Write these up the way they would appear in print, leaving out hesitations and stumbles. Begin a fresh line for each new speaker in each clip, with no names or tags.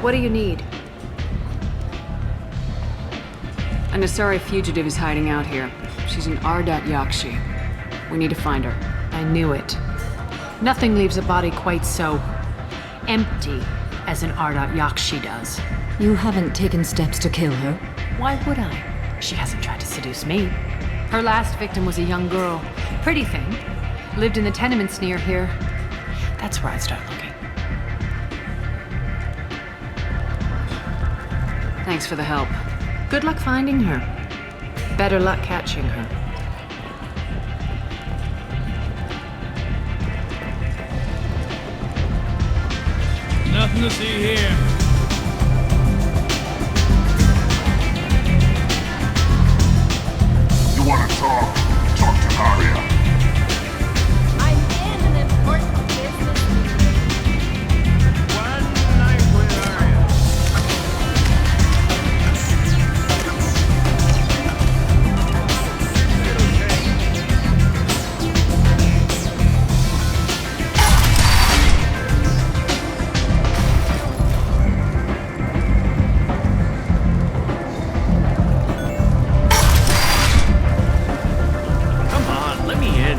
What do you need?
An Asari fugitive is hiding out here. She's an Ardat Yakshi. We need to find her.
I knew it. Nothing leaves a body quite so empty as an Ardat Yakshi does.
You haven't taken steps to kill her?
Why would I? She hasn't tried to seduce me. Her last victim was a young girl. Pretty thing. Lived in the tenements near here. That's where I'd start looking.
Thanks for the help.
Good luck finding her. Better luck catching her.
Nothing to see here.
You wanna talk? Talk to Aria.
I'm in an important business meeting.
One night with Arya. Come on, let me in.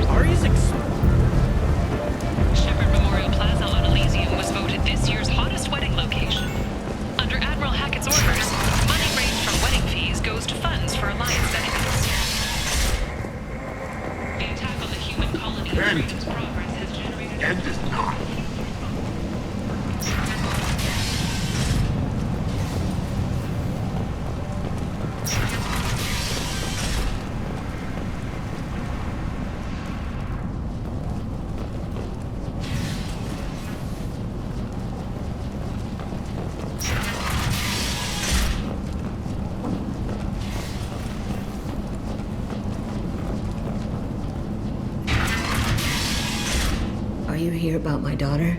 Ari's
Shepard Memorial Plaza on Elysium was voted this year's hottest wedding location. Under Admiral Hackett's orders, money raised from wedding fees goes to funds for Alliance enemies. The attack on the human colony in
End.
Region's progress has generated...
End is not.
Are you here about my daughter?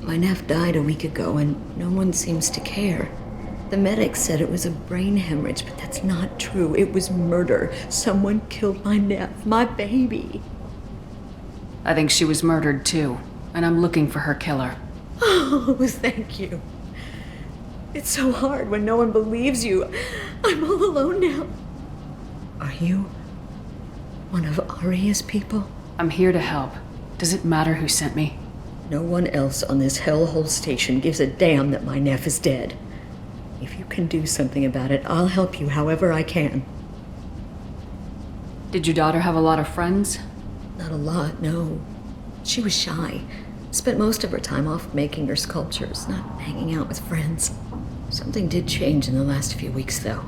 My nephew died a week ago and no one seems to care. The medics said it was a brain hemorrhage, but that's not true. It was murder. Someone killed my nephew, my baby.
I think she was murdered too, and I'm looking for her killer.
Oh, thank you. It's so hard when no one believes you. I'm all alone now. Are you one of Aria's people?
I'm here to help. Does it matter who sent me?
No one else on this hellhole station gives a damn that my nephew is dead. If you can do something about it, I'll help you however I can.
Did your daughter have a lot of friends?
Not a lot, no. She was shy. Spent most of her time off making her sculptures, not hanging out with friends. Something did change in the last few weeks, though.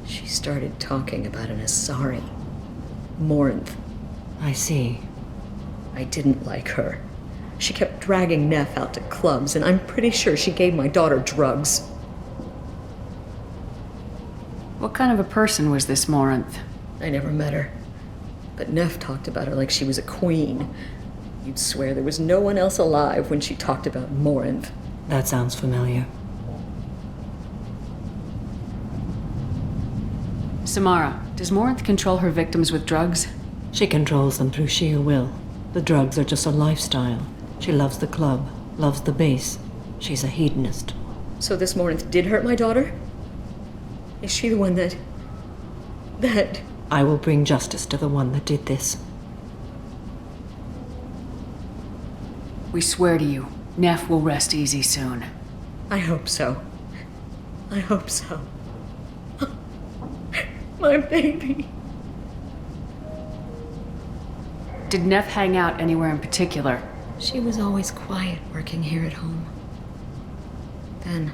She started talking about an Asari. Morinth.
I see.
I didn't like her. She kept dragging Neff out to clubs, and I'm pretty sure she gave my daughter drugs.
What kind of a person was this Morinth?
I never met her. But Neff talked about her like she was a queen. You'd swear there was no one else alive when she talked about Morinth.
That sounds familiar.
Samara, does Morinth control her victims with drugs?
She controls them through sheer will. The drugs are just a lifestyle. She loves the club, loves the base. She's a hedonist.
So this Morinth did hurt my daughter? Is she the one that...
I will bring justice to the one that did this.
We swear to you, Neff will rest easy soon.
I hope so. I hope so. My baby.
Did Neff hang out anywhere in particular?
She was always quiet working here at home. Then,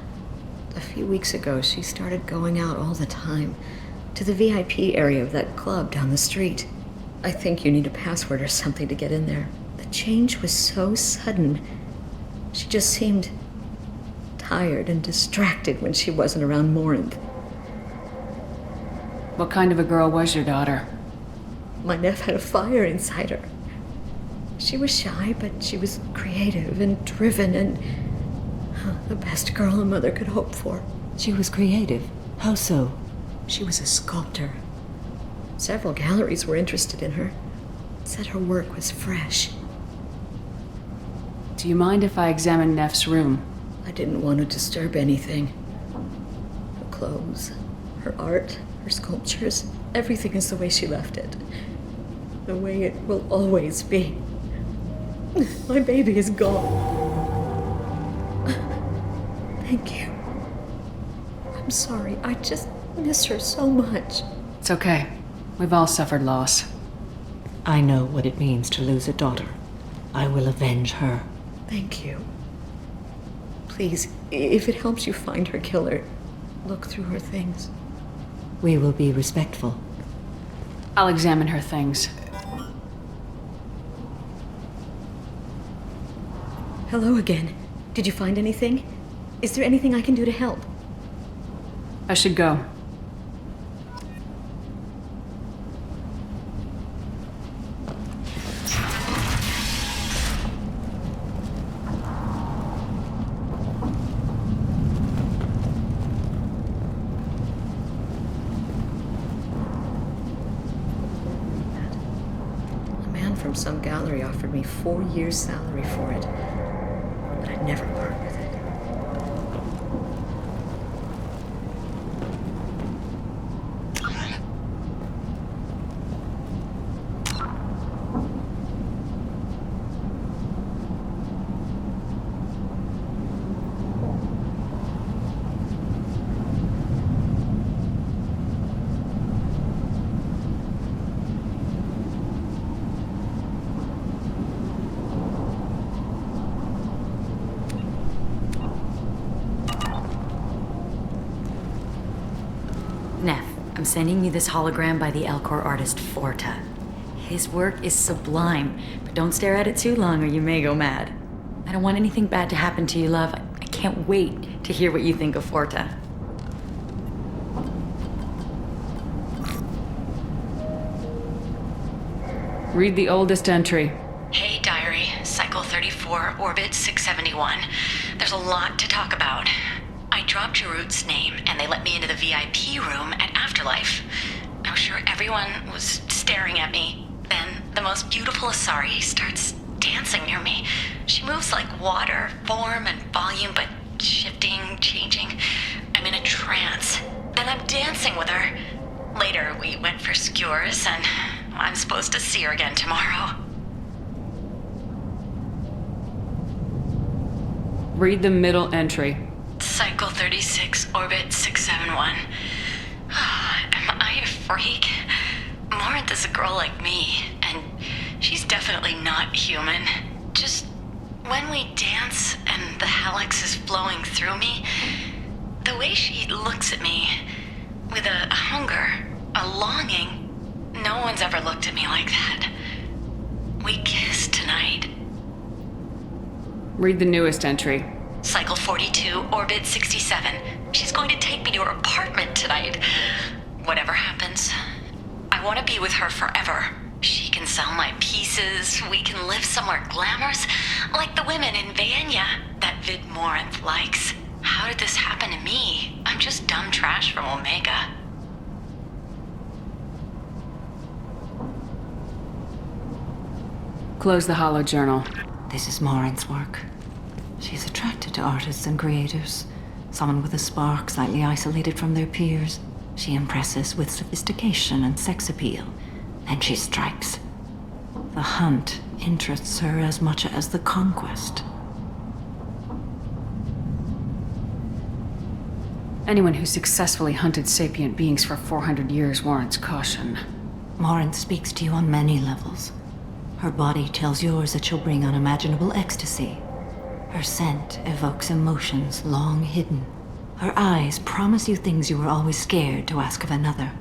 a few weeks ago, she started going out all the time to the VIP area of that club down the street. I think you need a password or something to get in there. The change was so sudden. She just seemed tired and distracted when she wasn't around Morinth.
What kind of a girl was your daughter?
My nephew had a fire inside her. She was shy, but she was creative and driven and the best girl a mother could hope for.
She was creative. How so?
She was a sculptor. Several galleries were interested in her. Said her work was fresh.
Do you mind if I examine Neff's room?
I didn't want to disturb anything. Her clothes, her art, her sculptures, everything is the way she left it. The way it will always be. My baby is gone. Thank you. I'm sorry, I just miss her so much.
It's okay. We've all suffered loss.
I know what it means to lose a daughter. I will avenge her.
Thank you. Please, if it helps you find her killer, look through her things.
We will be respectful.
I'll examine her things.
Hello again. Did you find anything? Is there anything I can do to help?
I should go.
A man from some gallery offered me 4 years' salary for it, but I'd never part with it.
Neff, I'm sending you this hologram by the Elcor artist Forta. His work is sublime, but don't stare at it too long or you may go mad. I don't want anything bad to happen to you, love. I can't wait to hear what you think of Forta.
Read the oldest entry.
Hey, Diary. Cycle 34, Orbit 671. There's a lot to talk about. I dropped Jarut's name, and they let me into the VIP room at Afterlife. I was sure everyone was staring at me. Then, the most beautiful Asari starts dancing near me. She moves like water, form and volume, but shifting, changing. I'm in a trance. Then I'm dancing with her. Later, we went for skewers, and I'm supposed to see her again tomorrow.
Read the middle entry.
Cycle 36, Orbit 671. Am I a freak? Morinth is a girl like me, and she's definitely not human. Just when we dance and the hallex is flowing through me, the way she looks at me with a hunger, a longing, no one's ever looked at me like that. We kissed tonight.
Read the newest entry.
Cycle 42, Orbit 67. She's going to take me to her apartment tonight. Whatever happens, I want to be with her forever. She can sell my pieces. We can live somewhere glamorous, like the women in Vanya that Vid Morinth likes. How did this happen to me? I'm just dumb trash from Omega.
Close the holo journal.
This is Morinth's work. She's attracted to artists and creators. Someone with a spark, slightly isolated from their peers. She impresses with sophistication and sex appeal. And she strikes. The hunt interests her as much as the conquest.
Anyone who successfully hunted sapient beings for 400 years warrants caution.
Morinth speaks to you on many levels. Her body tells yours that she'll bring unimaginable ecstasy. Her scent evokes emotions long hidden. Her eyes promise you things you were always scared to ask of another.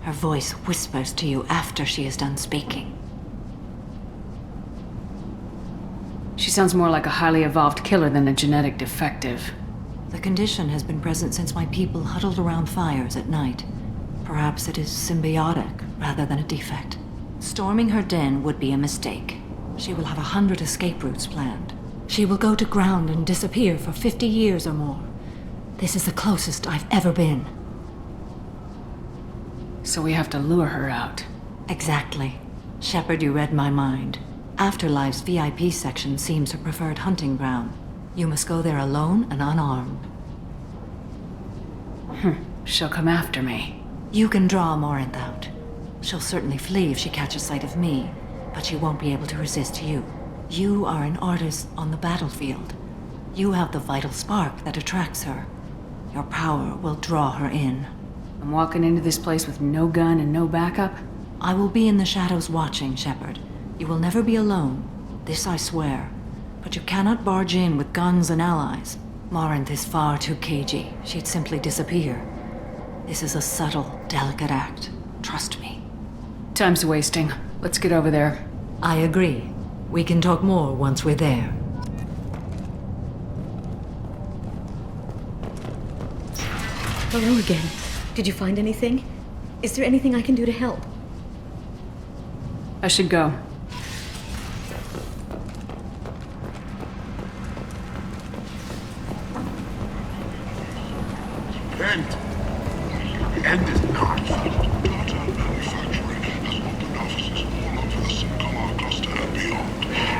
Her voice whispers to you after she is done speaking.
She sounds more like a highly evolved killer than a genetic defective.
The condition has been present since my people huddled around fires at night. Perhaps it is symbiotic rather than a defect. Storming her den would be a mistake. She will have 100 escape routes planned. She will go to ground and disappear for 50 years or more. This is the closest I've ever been.
So we have to lure her out.
Exactly. Shepard, you read my mind. Afterlife's VIP section seems her preferred hunting ground. You must go there alone and unarmed.
She'll come after me.
You can draw Morinth out. She'll certainly flee if she catches sight of me, but she won't be able to resist you. You are an artist on the battlefield. You have the vital spark that attracts her. Your power will draw her in.
I'm walking into this place with no gun and no backup?
I will be in the shadows watching, Shepard. You will never be alone. This I swear. But you cannot barge in with guns and allies. Morinth is far too cagey. She'd simply disappear. This is a subtle, delicate act. Trust me.
Time's wasting. Let's get over there.
I agree. We can talk more once we're there.
Hello again. Did you find anything? Is there anything I can do to help?
I should go.
End. The end is not. Data manufacturing has opened offices all over the Saga cluster and beyond,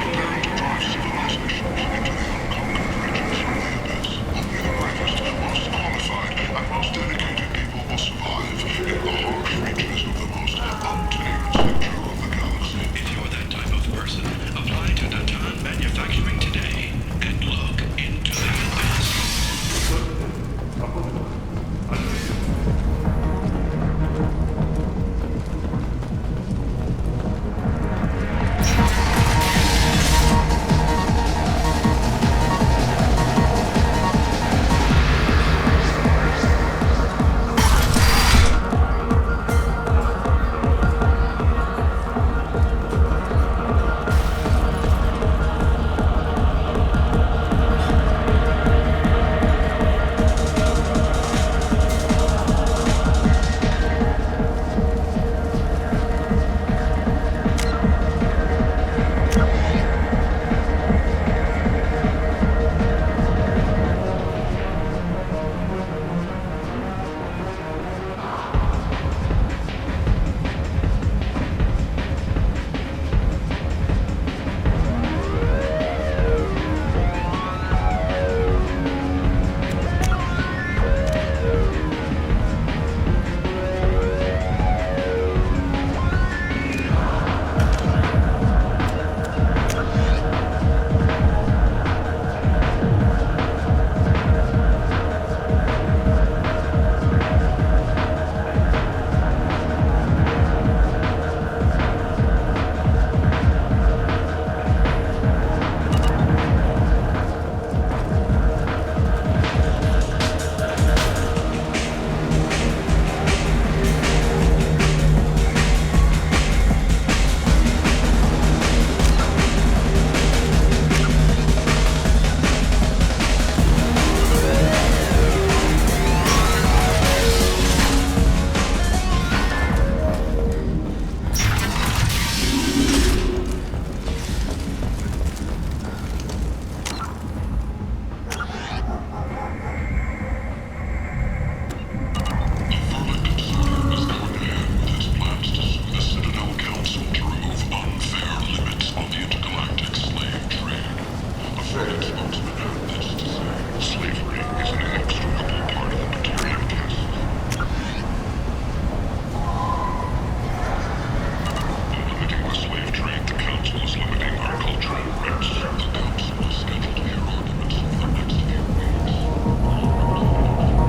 preparing to drive civilization into the unconquered regions of the abyss. Only the bravest, most qualified, and most dedicated people will survive in the harsh reaches of the most untamed sector of the galaxy.
If you're that type of person, apply to Data Manufacturing today and look into the abyss.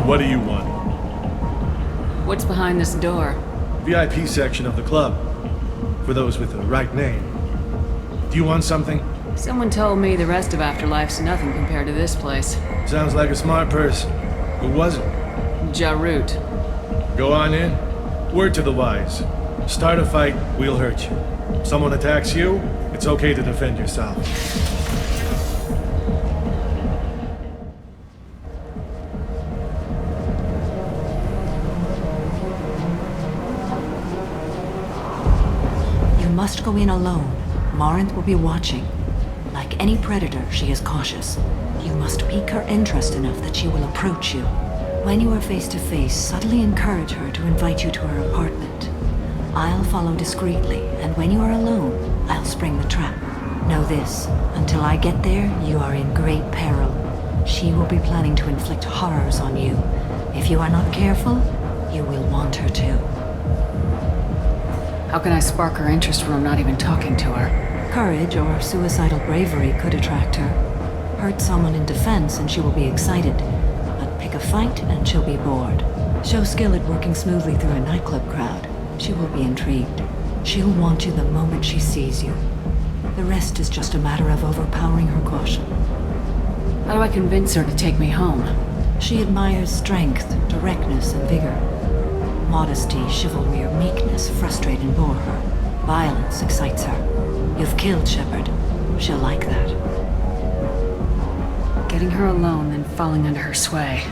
What do you want?
What's behind this door?
VIP section of the club. For those with the right name. Do you want something?
Someone told me the rest of Afterlife's nothing compared to this place.
Sounds like a smart person. Who was it?
Jarut.
Go on in. Word to the wise. Start a fight, we'll hurt you. Someone attacks you, it's okay to defend yourself.
You must go in alone. Morinth will be watching. Like any predator, she is cautious. You must pique her interest enough that she will approach you. When you are face to face, subtly encourage her to invite you to her apartment. I'll follow discreetly, and when you are alone, I'll spring the trap. Know this, until I get there, you are in great peril. She will be planning to inflict horrors on you. If you are not careful, you will want her to.
How can I spark her interest when I'm not even talking to her?
Courage or suicidal bravery could attract her. Hurt someone in defense and she will be excited. But pick a fight and she'll be bored. Show skill at working smoothly through a nightclub crowd. She will be intrigued. She'll want you the moment she sees you. The rest is just a matter of overpowering her caution.
How do I convince her to take me home?
She admires strength, directness, and vigor. Modesty, chivalry, or meekness frustrate and bore her. Violence excites her. You've killed Shepard. She'll like that.
Getting her alone, then falling under her sway.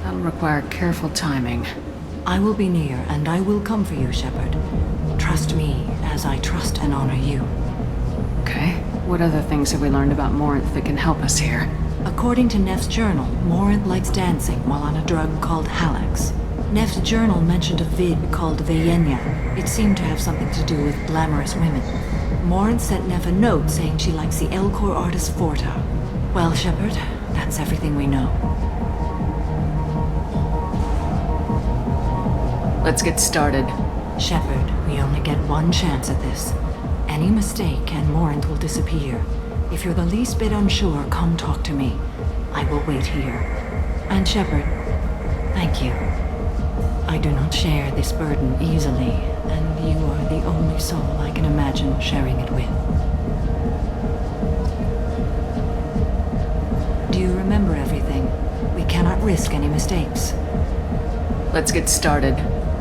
That'll require careful timing.
I will be near, and I will come for you, Shepard. Trust me, as I trust and honor you.
Okay. What other things have we learned about Morinth that can help us here?
According to Neff's journal, Morinth likes dancing while on a drug called Halax. Neff's journal mentioned a vid called Veyenya. It seemed to have something to do with glamorous women. Morinth sent Neff a note saying she likes the Elcor artist Forta. Well, Shepard, that's everything we know.
Let's get started.
Shepard, we only get one chance at this. Any mistake and Morinth will disappear. If you're the least bit unsure, come talk to me. I will wait here. And Shepard, thank you. I do not share this burden easily, and you are the only soul I can imagine sharing it with. Do you remember everything? We cannot risk any mistakes.
Let's get started.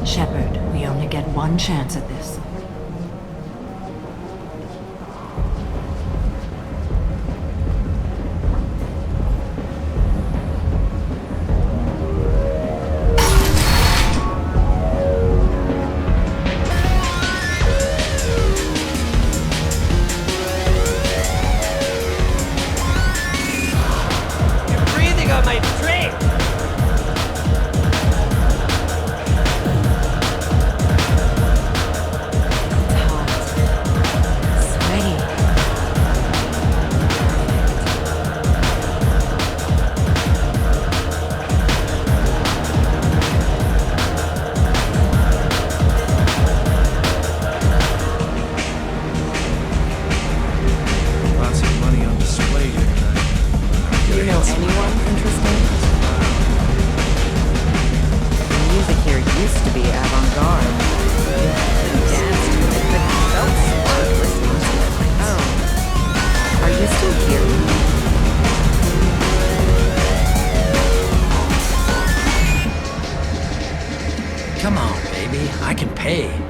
Shepard, we only get one chance at this.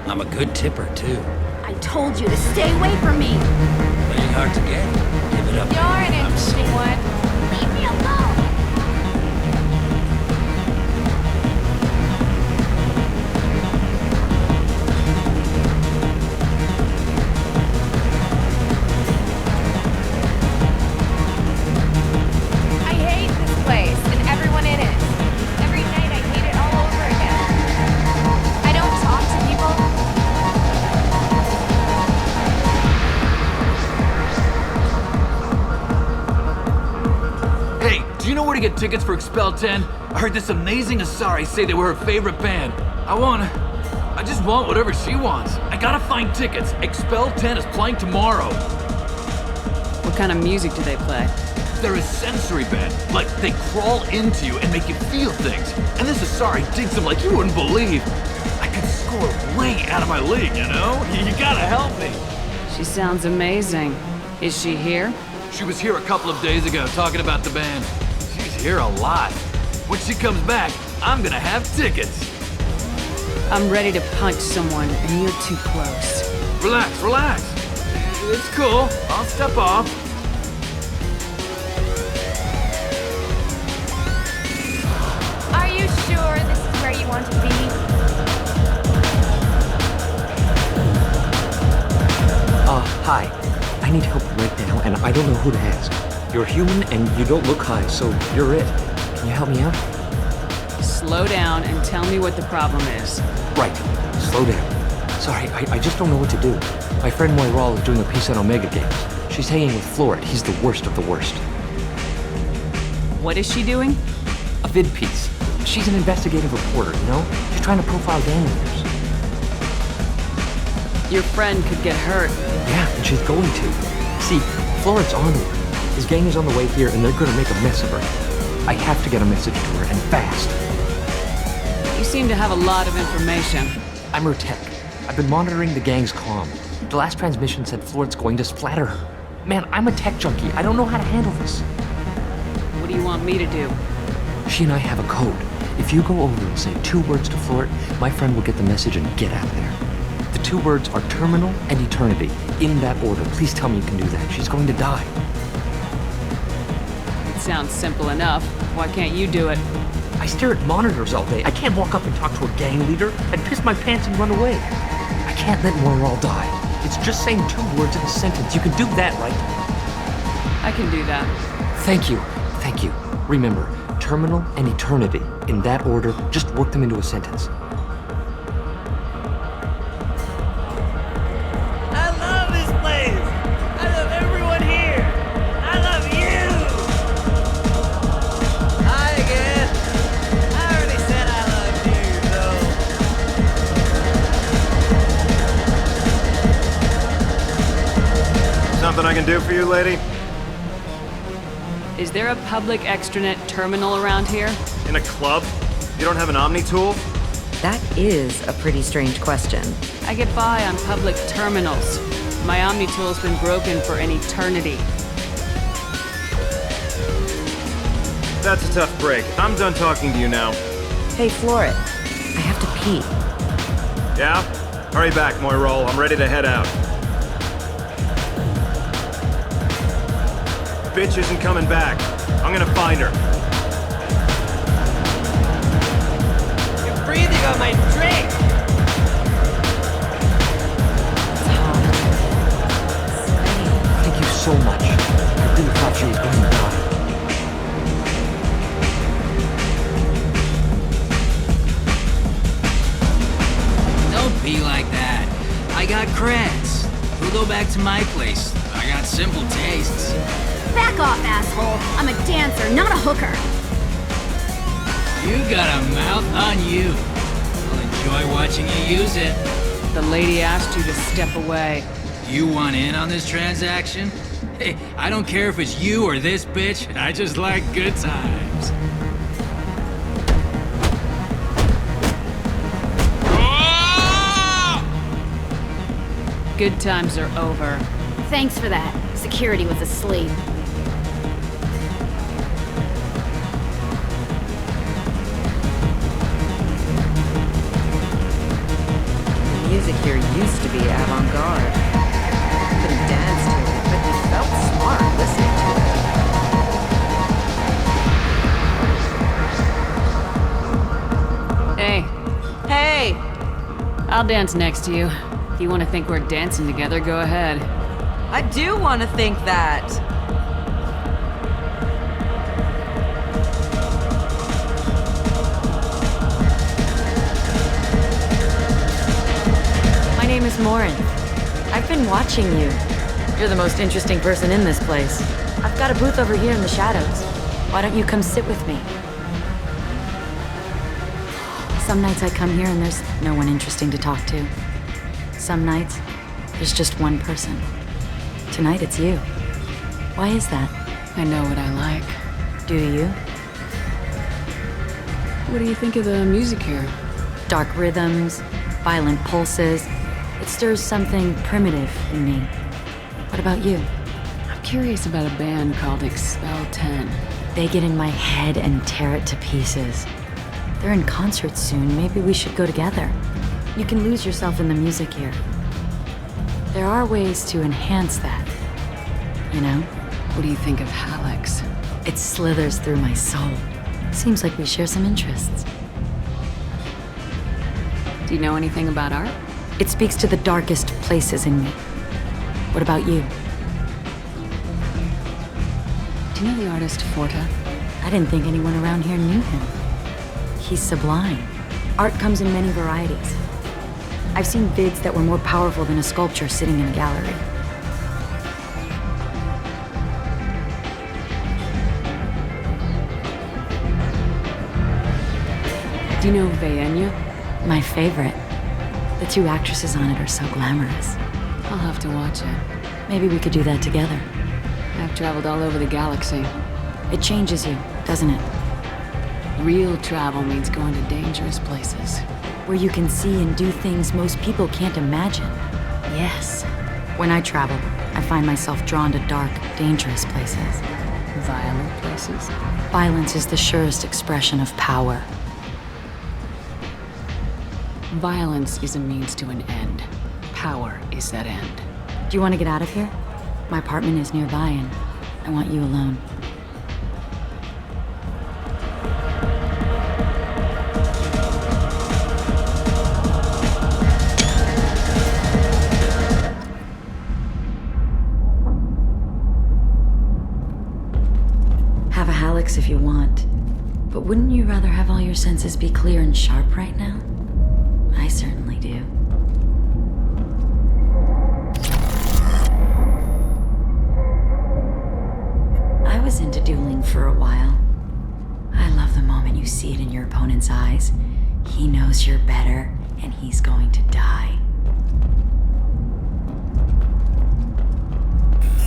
I'm a good tipper, too.
I told you to stay away from me!
Playing hard to get. Give it up.
You're an interesting one. Leave me alone! I hate this place and everyone in it. Every night I hate it all over again. I don't talk to people.
Do you know where to get tickets for Expel 10? I heard this amazing Asari say they were her favorite band. I just want whatever she wants. I gotta find tickets. Expel 10 is playing tomorrow.
What kind of music do they play?
They're a sensory band. Like, they crawl into you and make you feel things. And this Asari digs them like you wouldn't believe. I could score way out of my league, you know? You gotta help me.
She sounds amazing. Is she here?
She was here a couple of days ago talking about the band. She's here a lot. When she comes back, I'm gonna have tickets.
I'm ready to punch someone, and you're too close.
Relax, relax. It's cool. I'll step off.
Are you sure this is where you want to be?
Hi. I need help right now, and I don't know who to ask. You're human, and you don't look high, so you're it. Can you help me out?
Slow down and tell me what the problem is.
Right. Slow down. Sorry, I just don't know what to do. My friend Moiral is doing a piece on Omega Games. She's hanging with Florid. He's the worst of the worst.
What is she doing?
A vid piece. She's an investigative reporter, you know? She's trying to profile gang leaders.
Your friend could get hurt.
Yeah, and she's going to. See, Florid's on her. His gang is on the way here, and they're gonna make a mess of her. I have to get a message to her, and fast.
You seem to have a lot of information.
I'm her tech. I've been monitoring the gang's comm. The last transmission said Florid's going to splatter her. Man, I'm a tech junkie. I don't know how to handle this.
What do you want me to do?
She and I have a code. If you go over and say 2 words to Florid, my friend will get the message and get out of there. The 2 words are terminal and eternity. In that order. Please tell me you can do that. She's going to die.
It sounds simple enough. Why can't you do it?
I stare at monitors all day. I can't walk up and talk to a gang leader. I'd piss my pants and run away. I can't let Moral die. It's just saying 2 words in a sentence. You can do that, right?
I can do that.
Thank you. Thank you. Remember, terminal and eternity. In that order, just work them into a sentence.
I love this place! I love everyone here! I love you! Hi again! I already said I love you, though.
Something I can do for you, lady?
Is there a public extranet terminal around here?
In a club? You don't have an Omni tool?
That is a pretty strange question.
I get by on public terminals. My Omni tool's been broken for an eternity.
That's a tough break. I'm done talking to you now.
Hey, Florid. I have to pee.
Yeah? Hurry back, Moirol. I'm ready to head out. Bitch isn't coming back. I'm gonna find her.
You're breathing on my drink!
Thank you so much. I really thought she was going to die.
Don't be like that. I got creds. We'll go back to my place. I got simple tastes.
Back off, asshole. I'm a dancer, not a hooker.
You got a mouth on you. I'll enjoy watching you use it.
The lady asked you to step away.
You want in on this transaction? Hey, I don't care if it's you or this bitch. I just like good times.
Good times are over.
Thanks for that. Security was asleep.
The music here used to be avant-garde. Couldn't dance to it, but it felt smart listening to it.
Hey. Hey! I'll dance next to you. If you want to think we're dancing together, go ahead.
I do want to think that. My name is Morin. I've been watching you. You're the most interesting person in this place. I've got a booth over here in the shadows. Why don't you come sit with me? Some nights I come here and there's no one interesting to talk to. Some nights, there's just one person. Tonight it's you. Why is that?
I know what I like.
Do you?
What do you think of the music here?
Dark rhythms, violent pulses. It stirs something primitive in me. What about you?
I'm curious about a band called Expel 10.
They get in my head and tear it to pieces. They're in concert soon. Maybe we should go together. You can lose yourself in the music here. There are ways to enhance that, you know?
What do you think of Hallex?
It slithers through my soul. Seems like we share some interests.
Do you know anything about art?
It speaks to the darkest places in me. What about you?
Do you know the artist Forta?
I didn't think anyone around here knew him. He's sublime. Art comes in many varieties. I've seen vids that were more powerful than a sculpture sitting in a gallery.
Do you know Vaenya?
My favorite. The two actresses on it are so glamorous.
I'll have to watch it.
Maybe we could do that together.
I've traveled all over the galaxy.
It changes you, doesn't it?
Real travel means going to dangerous places.
Where you can see and do things most people can't imagine. Yes. When I travel, I find myself drawn to dark, dangerous places.
Violent places?
Violence is the surest expression of power.
Violence is a means to an end. Power is that end.
Do you want to get out of here? My apartment is nearby and I want you alone. Have a Hallex if you want, but wouldn't you rather have all your senses be clear and sharp right now? I certainly do. I was into dueling for a while. I love the moment you see it in your opponent's eyes. He knows you're better, and he's going to die.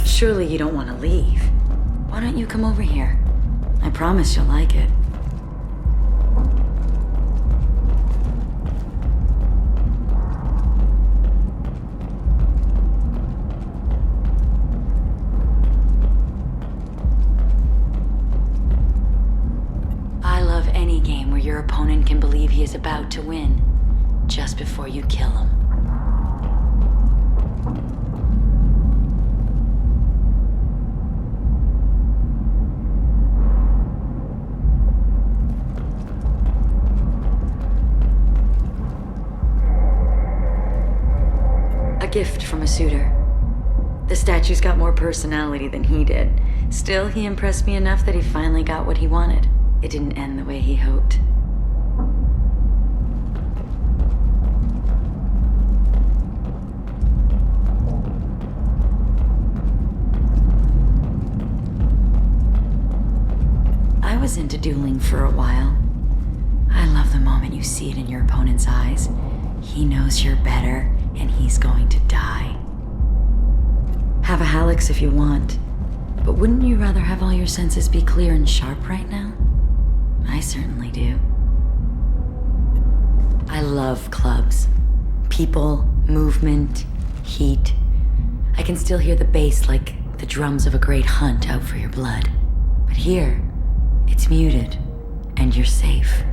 Surely you don't want to leave. Why don't you come over here? I promise you'll like it. I love any game where your opponent can believe he is about to win, just before you kill him. Gift from a suitor. The statue's got more personality than he did. Still, he impressed me enough that he finally got what he wanted. It didn't end the way he hoped. I was into dueling for a while. I love the moment you see it in your opponent's eyes. He knows you're better, and he's going to die. Have a Hallex if you want, but wouldn't you rather have all your senses be clear and sharp right now? I certainly do. I love clubs. People, movement, heat. I can still hear the bass like the drums of a great hunt out for your blood. But here, it's muted, and you're safe.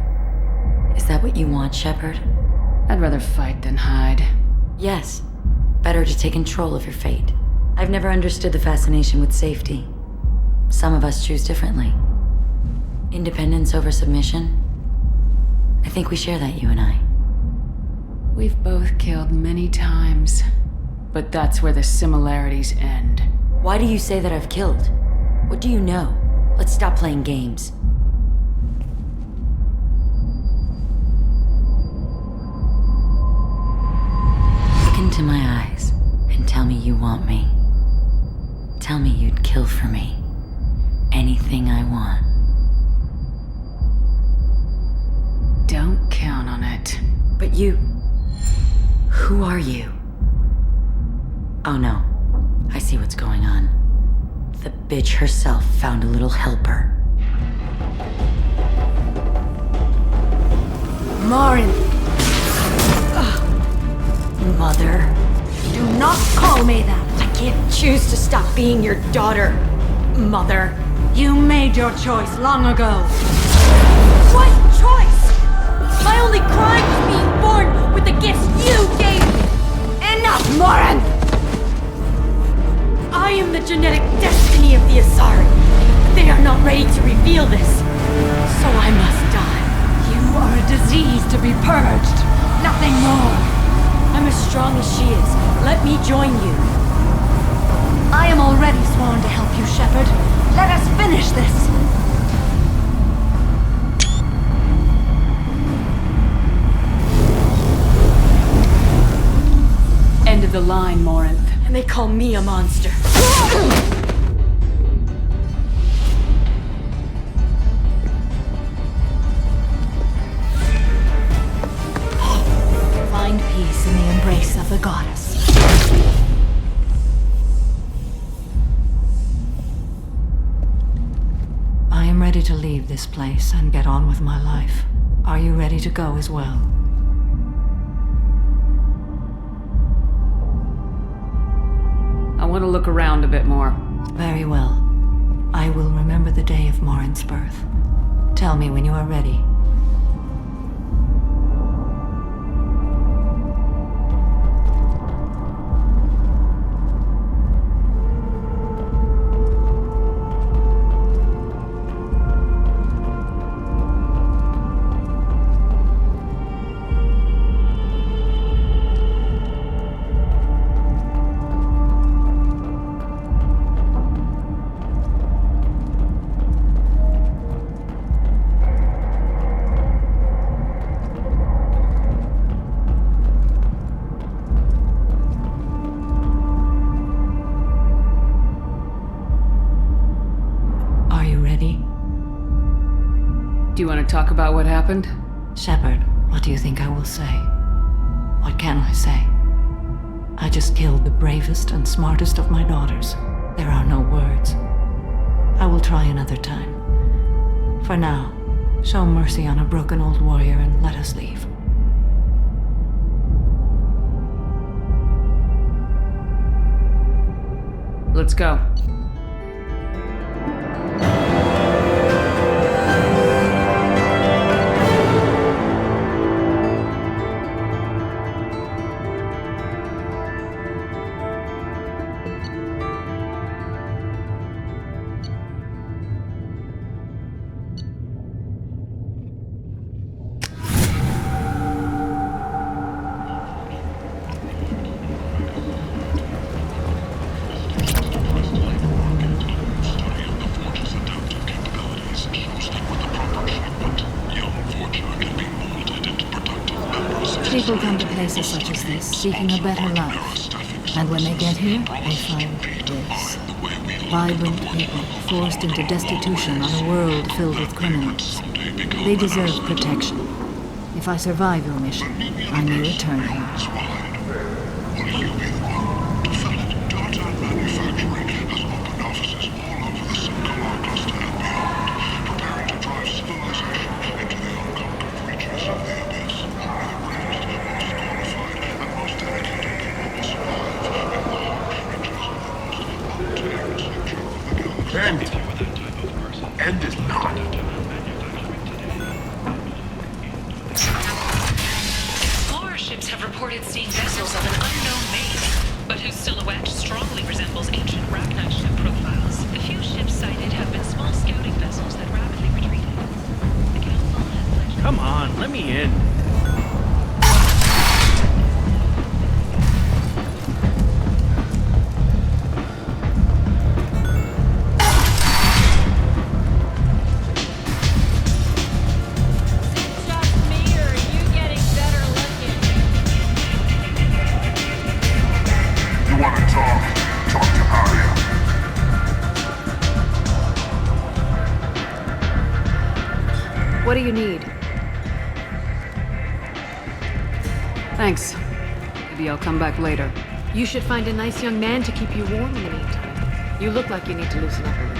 Is that what you want, Shepard?
I'd rather fight than hide.
Yes. Better to take control of your fate. I've never understood the fascination with safety. Some of us choose differently. Independence over submission? I think we share that, you and I.
We've both killed many times, but that's where the similarities end.
Why do you say that I've killed? What do you know? Let's stop playing games. Look into my eyes and tell me you want me. Tell me you'd kill for me. Anything I want.
Don't count on it.
But you... Who are you? Oh no. I see what's going on. The bitch herself found a little helper.
Marin!
Mother.
Do not call me that!
I can't choose to stop being your daughter, Mother.
You made your choice long ago. What choice? My only crime was being born with the gifts you gave me! Enough, Marin! I am the genetic destiny of the Asari, but they are not ready to reveal this. So I must die. You are a disease to be purged. Nothing more. I'm as strong as she is. Let me join you. I am already sworn to help you, Shepard. Let us finish this.
End of the line, Morinth.
And they call me a monster. leave this place and get on with my life. Are you ready to go as well?
I want to look around a bit more.
Very well. I will remember the day of Morin's birth. Tell me when you are ready.
Do you want to talk about what happened?
Shepard, what do you think I will say? What can I say? I just killed the bravest and smartest of my daughters. There are no words. I will try another time. For now, show mercy on a broken old warrior and let us leave.
Let's go.
People come to places such as this, seeking a better life. And when they get here, they find this. Vibrant people, forced into destitution on a world filled with criminals. They deserve protection. If I survive your mission, I may return here.
End is not.
Explorer ships have reported seeing vessels of an unknown make, but whose silhouette strongly resembles ancient Rachni ship profiles. The few ships sighted have been small scouting vessels that rapidly retreated. The council has pledged...
Come on, let me in.
What do you need?
Thanks. Maybe I'll come back later.
You should find a nice young man to keep you warm in the meantime. You look like you need to loosen up a little.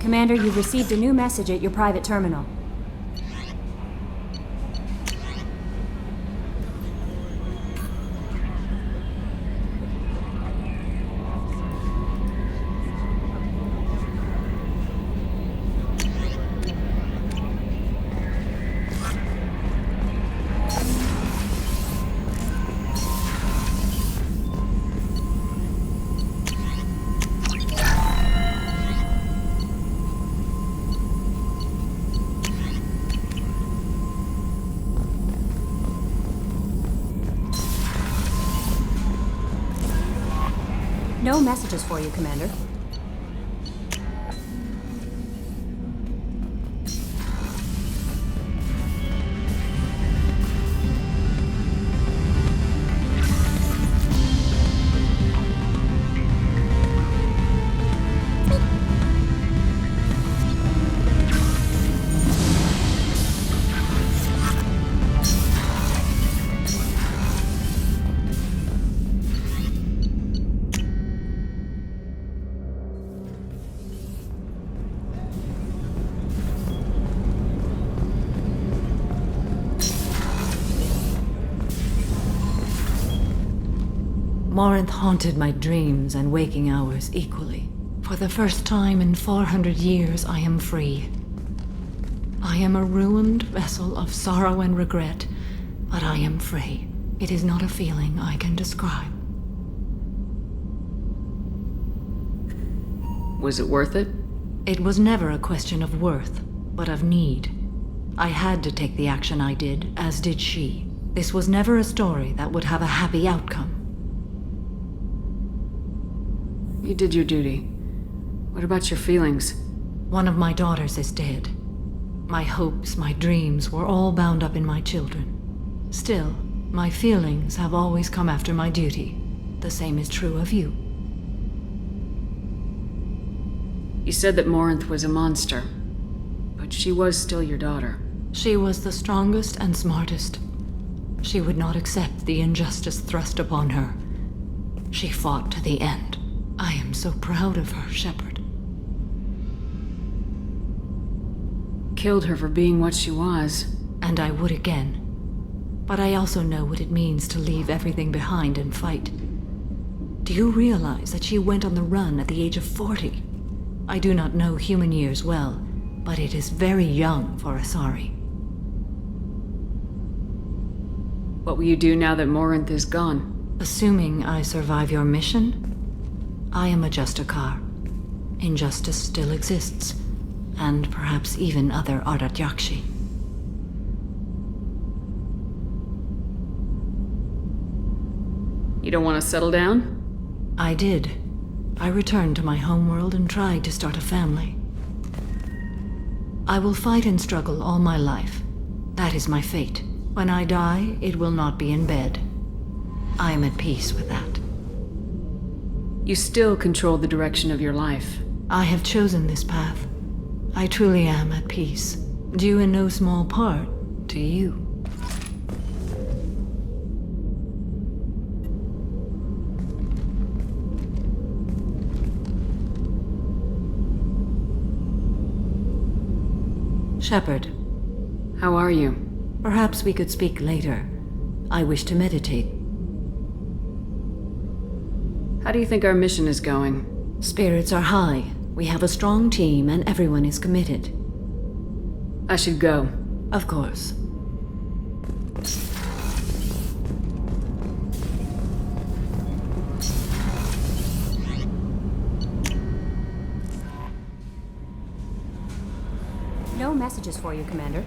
Commander, you've received a new message at your private terminal. No messages for you, Commander.
Morinth haunted my dreams and waking hours equally. For the first time in 400 years, I am free. I am a ruined vessel of sorrow and regret, but I am free. It is not a feeling I can describe.
Was it worth it?
It was never a question of worth, but of need. I had to take the action I did, as did she. This was never a story that would have a happy outcome.
You did your duty. What about your feelings?
One of my daughters is dead. My hopes, my dreams were all bound up in my children. Still, my feelings have always come after my duty. The same is true of you.
You said that Morinth was a monster, but she was still your daughter.
She was the strongest and smartest. She would not accept the injustice thrust upon her. She fought to the end. I am so proud of her, Shepard.
Killed her for being what she was.
And I would again. But I also know what it means to leave everything behind and fight. Do you realize that she went on the run at the age of 40? I do not know human years well, but it is very young for Asari.
What will you do now that Morinth is gone?
Assuming I survive your mission, I am a Justikar. Injustice still exists, and perhaps even other Ardat Yakshi.
You don't want to settle down?
I did. I returned to my homeworld and tried to start a family. I will fight and struggle all my life. That is my fate. When I die, it will not be in bed. I am at peace with that.
You still control the direction of your life.
I have chosen this path. I truly am at peace, due in no small part to you. Shepard.
How are you?
Perhaps we could speak later. I wish to meditate.
How do you think our mission is going?
Spirits are high. We have a strong team and everyone is committed.
I should go.
Of course.
No messages for you, Commander.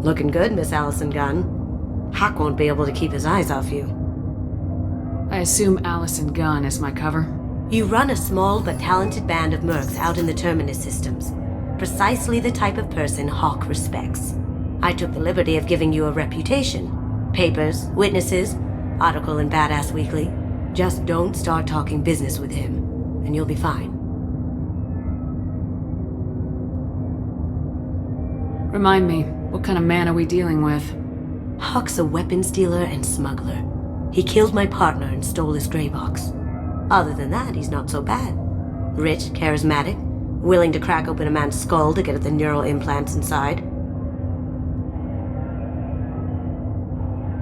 Looking good, Miss Allison Gunn. Hawk won't be able to keep his eyes off you.
I assume Allison Gunn is my cover?
You run a small but talented band of mercs out in the Terminus systems. Precisely the type of person Hawk respects. I took the liberty of giving you a reputation. Papers, witnesses, article in Badass Weekly. Just don't start talking business with him, and you'll be fine.
Remind me, what kind of man are we dealing with?
Hawk's a weapons dealer and smuggler. He killed my partner and stole his gray box. Other than that, he's not so bad. Rich, charismatic, willing to crack open a man's skull to get at the neural implants inside.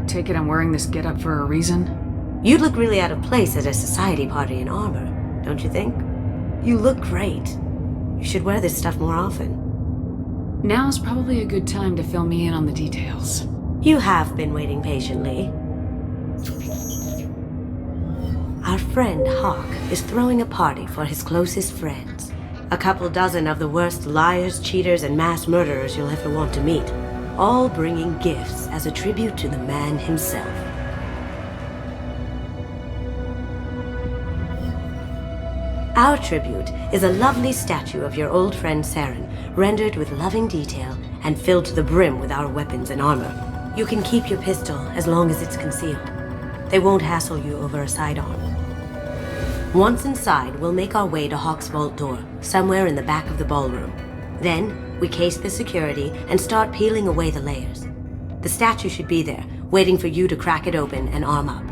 Take it I'm wearing this getup for a reason?
You'd look really out of place at a society party in armor, don't you think? You look great. You should wear this stuff more often.
Now's probably a good time to fill me in on the details.
You have been waiting patiently. Our friend Hawk is throwing a party for his closest friends. A couple dozen of the worst liars, cheaters, and mass murderers you'll ever want to meet. All bringing gifts as a tribute to the man himself. Our tribute is a lovely statue of your old friend Saren, rendered with loving detail and filled to the brim with our weapons and armor. You can keep your pistol as long as it's concealed. They won't hassle you over a sidearm. Once inside, we'll make our way to Hawk's vault door, somewhere in the back of the ballroom. Then, we case the security and start peeling away the layers. The statue should be there, waiting for you to crack it open and arm up.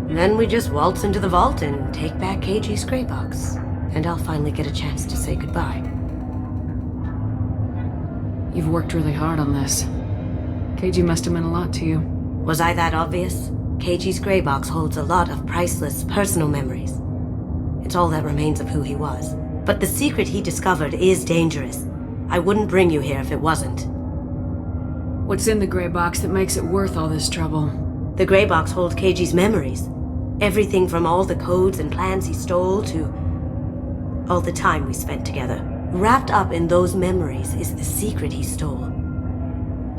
Then we just waltz into the vault and take back KG's gray box. And I'll finally get a chance to say goodbye.
You've worked really hard on this. KG must have meant a lot to you.
Was I that obvious? KG's gray box holds a lot of priceless personal memories. It's all that remains of who he was. But the secret he discovered is dangerous. I wouldn't bring you here if it wasn't.
What's in the gray box that makes it worth all this trouble?
The gray box holds KG's memories. Everything from all the codes and plans he stole to all the time we spent together. Wrapped up in those memories is the secret he stole.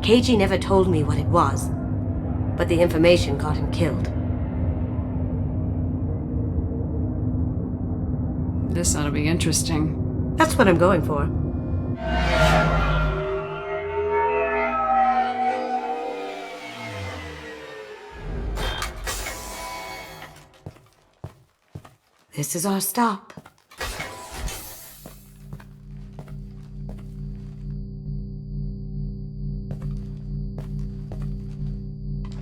KG never told me what it was, but the information got him killed.
This ought to be interesting.
That's what I'm going for. This is our stop.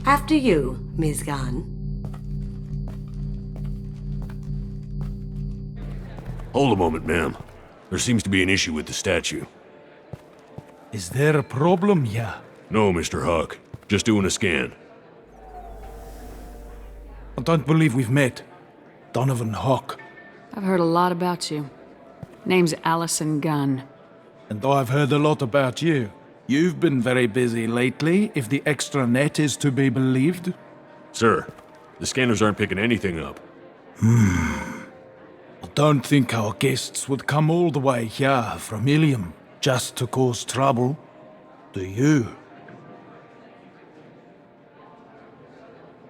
After you, Ms. Gunn.
Hold a moment, ma'am. There seems to be an issue with the statue.
Is there a problem here?
No, Mr. Hawk. Just doing a scan.
I don't believe we've met. Donovan Hawk.
I've heard a lot about you. Name's Allison Gunn.
And I've heard a lot about you. You've been very busy lately, if the extranet is to be believed.
Sir, the scanners aren't picking anything up.
I don't think our guests would come all the way here from Ilium just to cause trouble. Do you?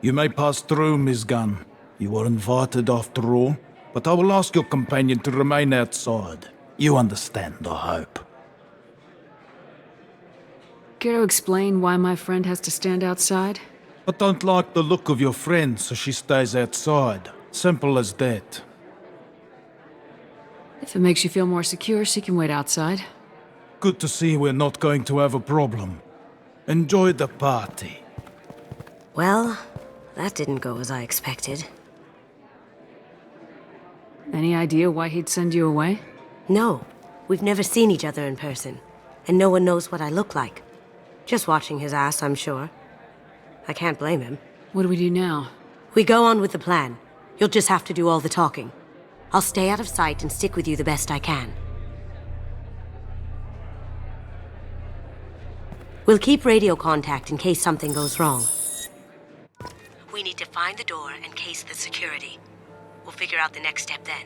You may pass through, Ms. Gunn. You were invited after all, but I will ask your companion to remain outside. You understand, I hope.
Care to explain why my friend has to stand outside?
I don't like the look of your friend, so she stays outside. Simple as that.
If it makes you feel more secure, she can wait outside.
Good to see we're not going to have a problem. Enjoy the party.
Well, that didn't go as I expected.
Any idea why he'd send you away?
No. We've never seen each other in person, and no one knows what I look like. Just watching his ass, I'm sure. I can't blame him.
What do we do now?
We go on with the plan. You'll just have to do all the talking. I'll stay out of sight and stick with you the best I can. We'll keep radio contact in case something goes wrong. We need to find the door and case the security. We'll figure out the next step then.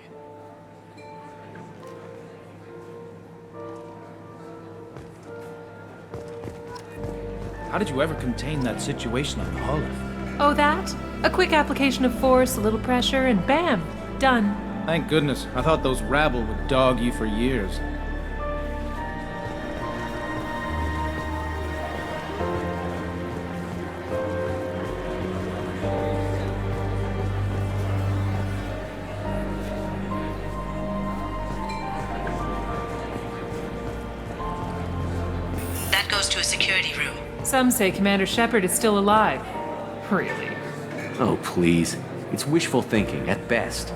How did you ever contain that situation on the Olive?
Oh, that? A quick application of force, a little pressure, and bam! Done.
Thank goodness. I thought those rabble would dog you for years.
That goes to a security room.
Some say Commander Shepard is still alive. Really?
Oh, please. It's wishful thinking, at best.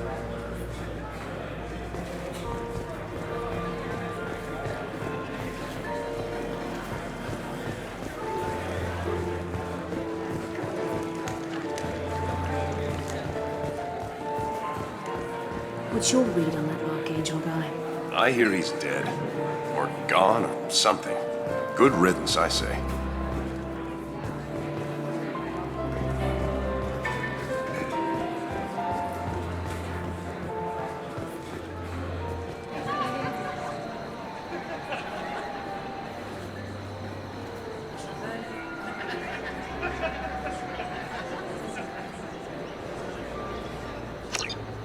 What's your read on that Archangel guy?
I hear he's dead. Or gone, or something. Good riddance, I say.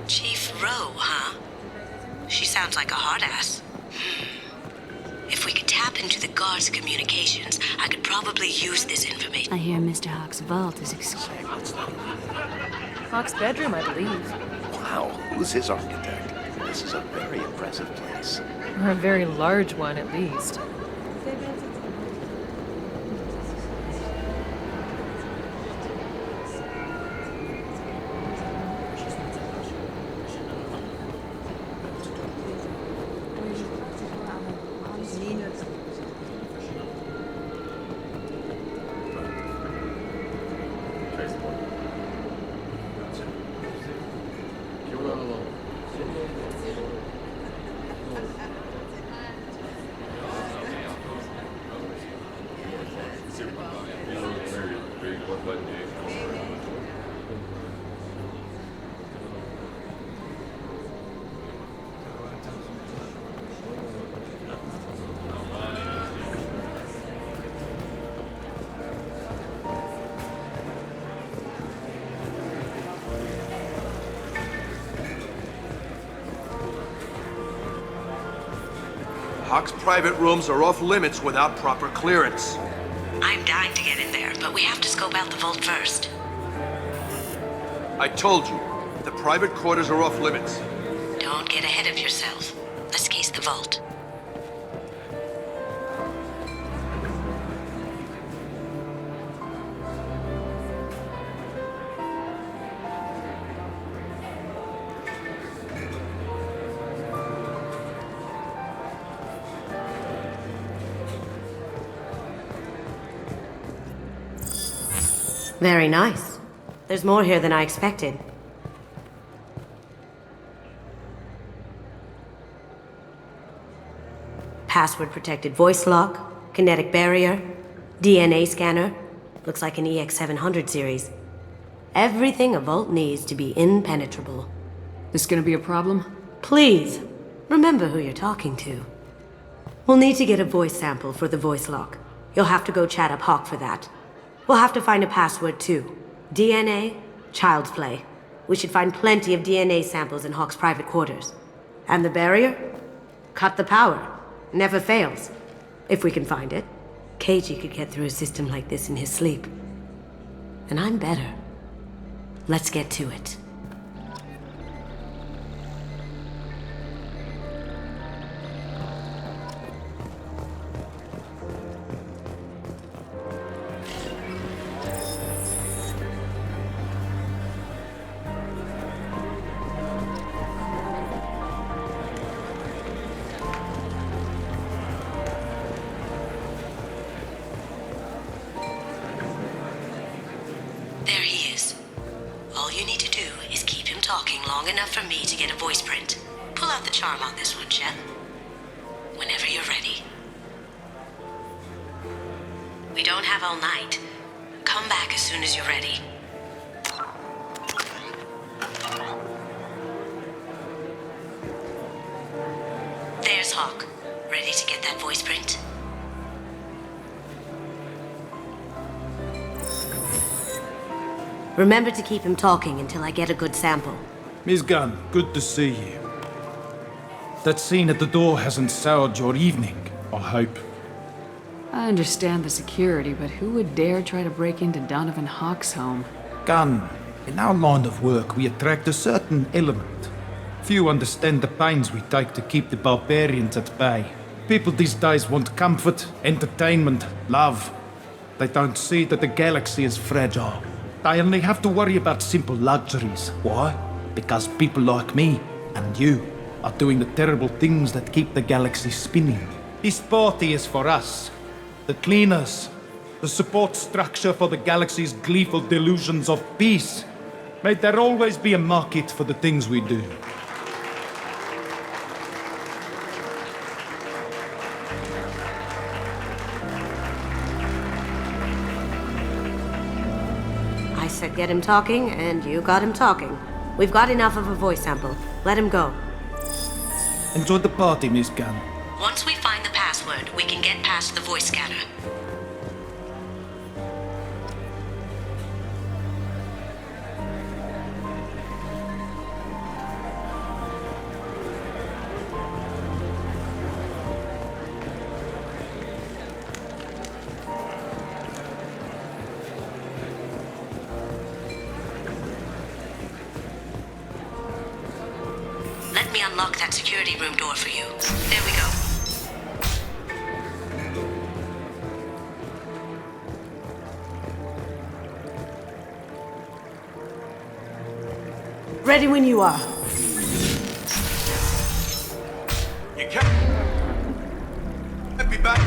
Chief Rowe, huh? She sounds like a hard ass. If we could tap into the guard's communications, I could probably use this information.
I hear Mr. Hawk's vault is exclusive.
Hawk's bedroom, I believe.
Wow, who's his architect? This is a very impressive place.
Or a very large one, at least.
Hawk's private rooms are off limits without proper clearance.
I'm dying to get in there, but we have to scope out the vault first.
I told you, the private quarters are off limits.
Don't get ahead of yourself. Let's case the vault. Very nice. There's more here than I expected. Password-protected voice lock, kinetic barrier, DNA scanner. Looks like an EX700 series. Everything a vault needs to be impenetrable.
This gonna be a problem?
Please, remember who you're talking to. We'll need to get a voice sample for the voice lock. You'll have to go chat up Hawk for that. We'll have to find a password too. DNA, child's play. We should find plenty of DNA samples in Hawk's private quarters. And the barrier? Cut the power. Never fails. If we can find it. KG could get through a system like this in his sleep. And I'm better. Let's get to it. There he is. All you need to do is keep him talking long enough for me to get a voice print. Pull out the charm on this one, Shep. Whenever you're ready. We don't have all night. Come back as soon as you're ready. There's Hawk. Ready to get that voice print? Remember to keep him talking until I get a good sample.
Miss Gunn, good to see you. That scene at the door hasn't soured your evening, I hope.
I understand the security, but who would dare try to break into Donovan Hawk's home?
Gunn, in our line of work, we attract a certain element. Few understand the pains we take to keep the barbarians at bay. People these days want comfort, entertainment, love. They don't see that the galaxy is fragile. They only have to worry about simple luxuries. Why? Because people like me and you are doing the terrible things that keep the galaxy spinning. This party is for us, the cleaners, the support structure for the galaxy's gleeful delusions of peace. May there always be a market for the things we do.
I said get him talking, and you got him talking. We've got enough of a voice sample. Let him go.
Enjoy the party, Miss Gunn.
Once we find the password, we can get past the voice scanner. Let me unlock that security room door for you. There we go.
Ready when you are.
You can't be back.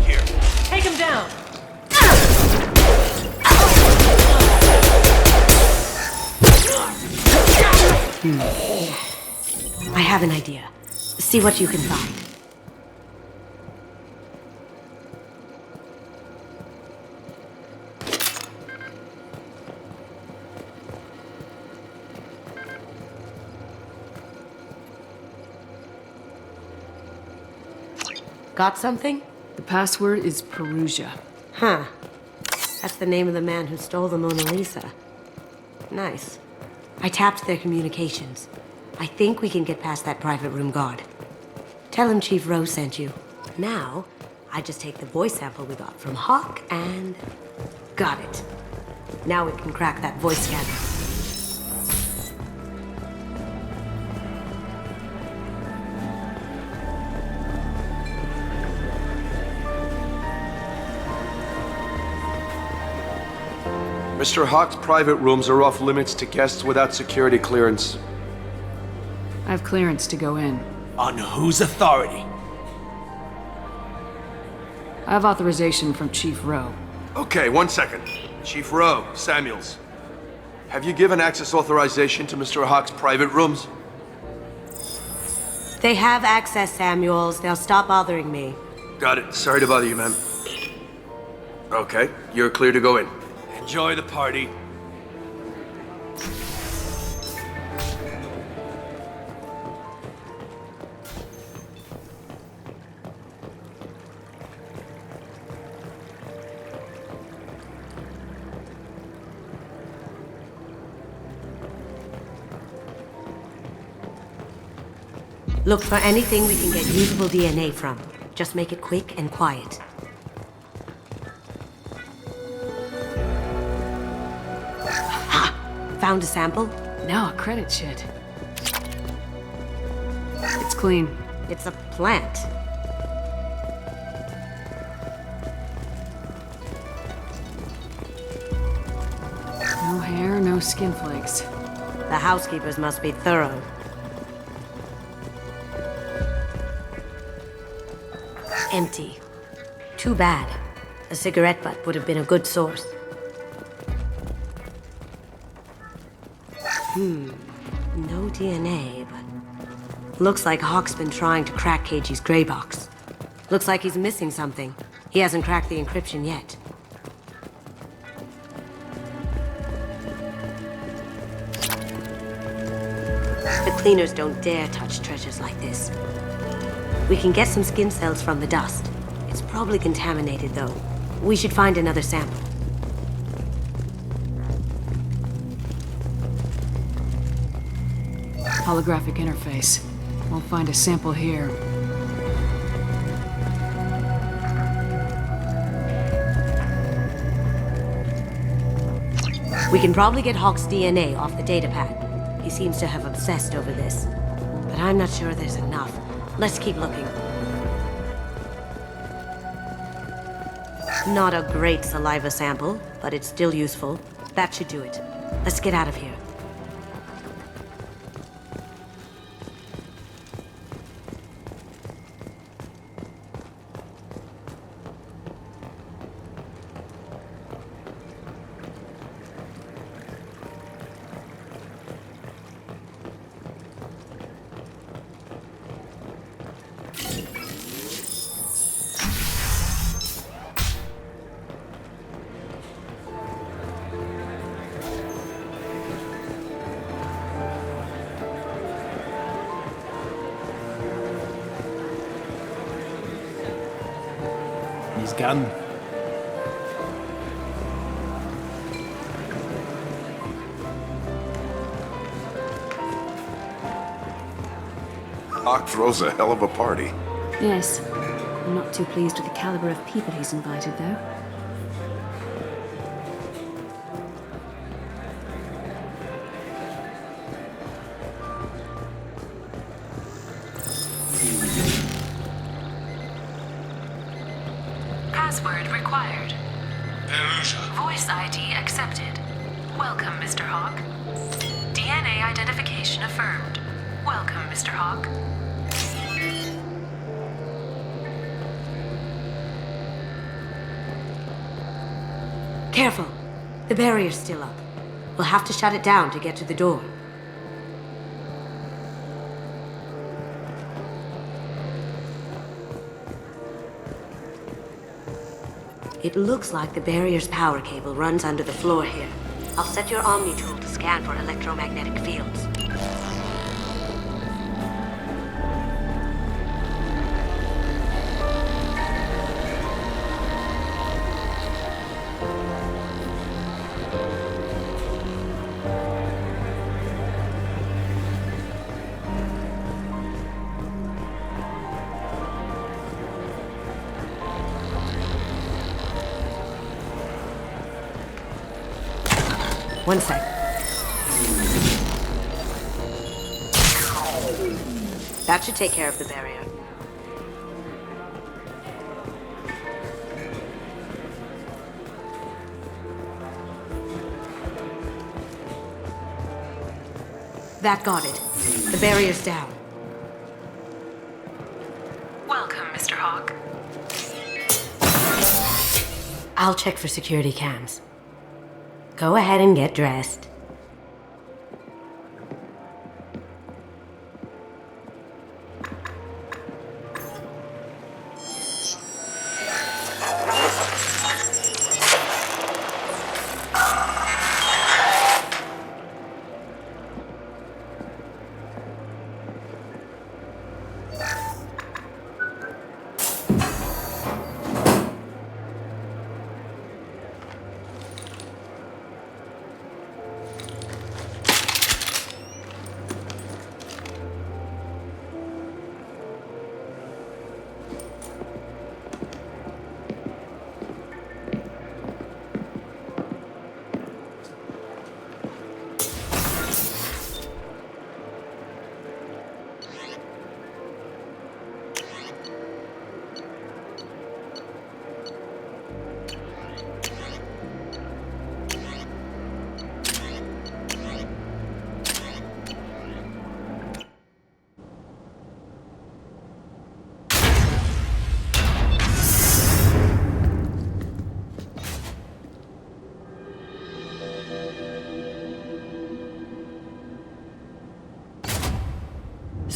Here.
Take him down!
I have an idea. See what you can find. Got something?
The password is Perugia.
Huh. That's the name of the man who stole the Mona Lisa. Nice. I tapped their communications. I think we can get past that private room guard. Tell him Chief Rose sent you. Now, I just take the voice sample we got from Hawk and... got it. Now we can crack that voice scanner.
Mr. Hawk's private rooms are off limits to guests without security clearance.
I have clearance to go in.
On whose authority?
I have authorization from Chief Rowe.
Okay, 1 second. Chief Rowe, Samuels. Have you given access authorization to Mr. Hawk's private rooms?
They have access, Samuels. They'll stop bothering me.
Got it. Sorry to bother you, man. Okay, you're clear to go in.
Enjoy the party.
Look for anything we can get usable DNA from. Just make it quick and quiet. Ha! Found a sample?
Now a credit sheet. It's clean.
It's a plant.
No hair, no skin flakes.
The housekeepers must be thorough. Empty. Too bad. A cigarette butt would have been a good source. No DNA, but... looks like Hawk's been trying to crack KG's gray box. Looks like he's missing something. He hasn't cracked the encryption yet. The Cleaners don't dare touch treasures like this. We can get some skin cells from the dust. It's probably contaminated, though. We should find another sample.
Holographic interface. Won't find a sample here.
We can probably get Hawk's DNA off the datapad. He seems to have obsessed over this. But I'm not sure there's enough. Let's keep looking. Not a great saliva sample, but it's still useful. That should do it. Let's get out of here.
He's gone.
Hawk throws a hell of a party.
Yes. I'm not too pleased with the caliber of people he's invited, though.
Password required. Voice ID accepted. Welcome, Mr. Hawk. DNA identification affirmed. Welcome, Mr. Hawk.
Careful! The barrier's still up. We'll have to shut it down to get to the door. It looks like the barrier's power cable runs under the floor here. I'll set your Omni tool to scan for electromagnetic fields. One sec. That should take care of the barrier. That got it. The barrier's down.
Welcome, Mr. Hawk.
I'll check for security cams. Go ahead and get dressed.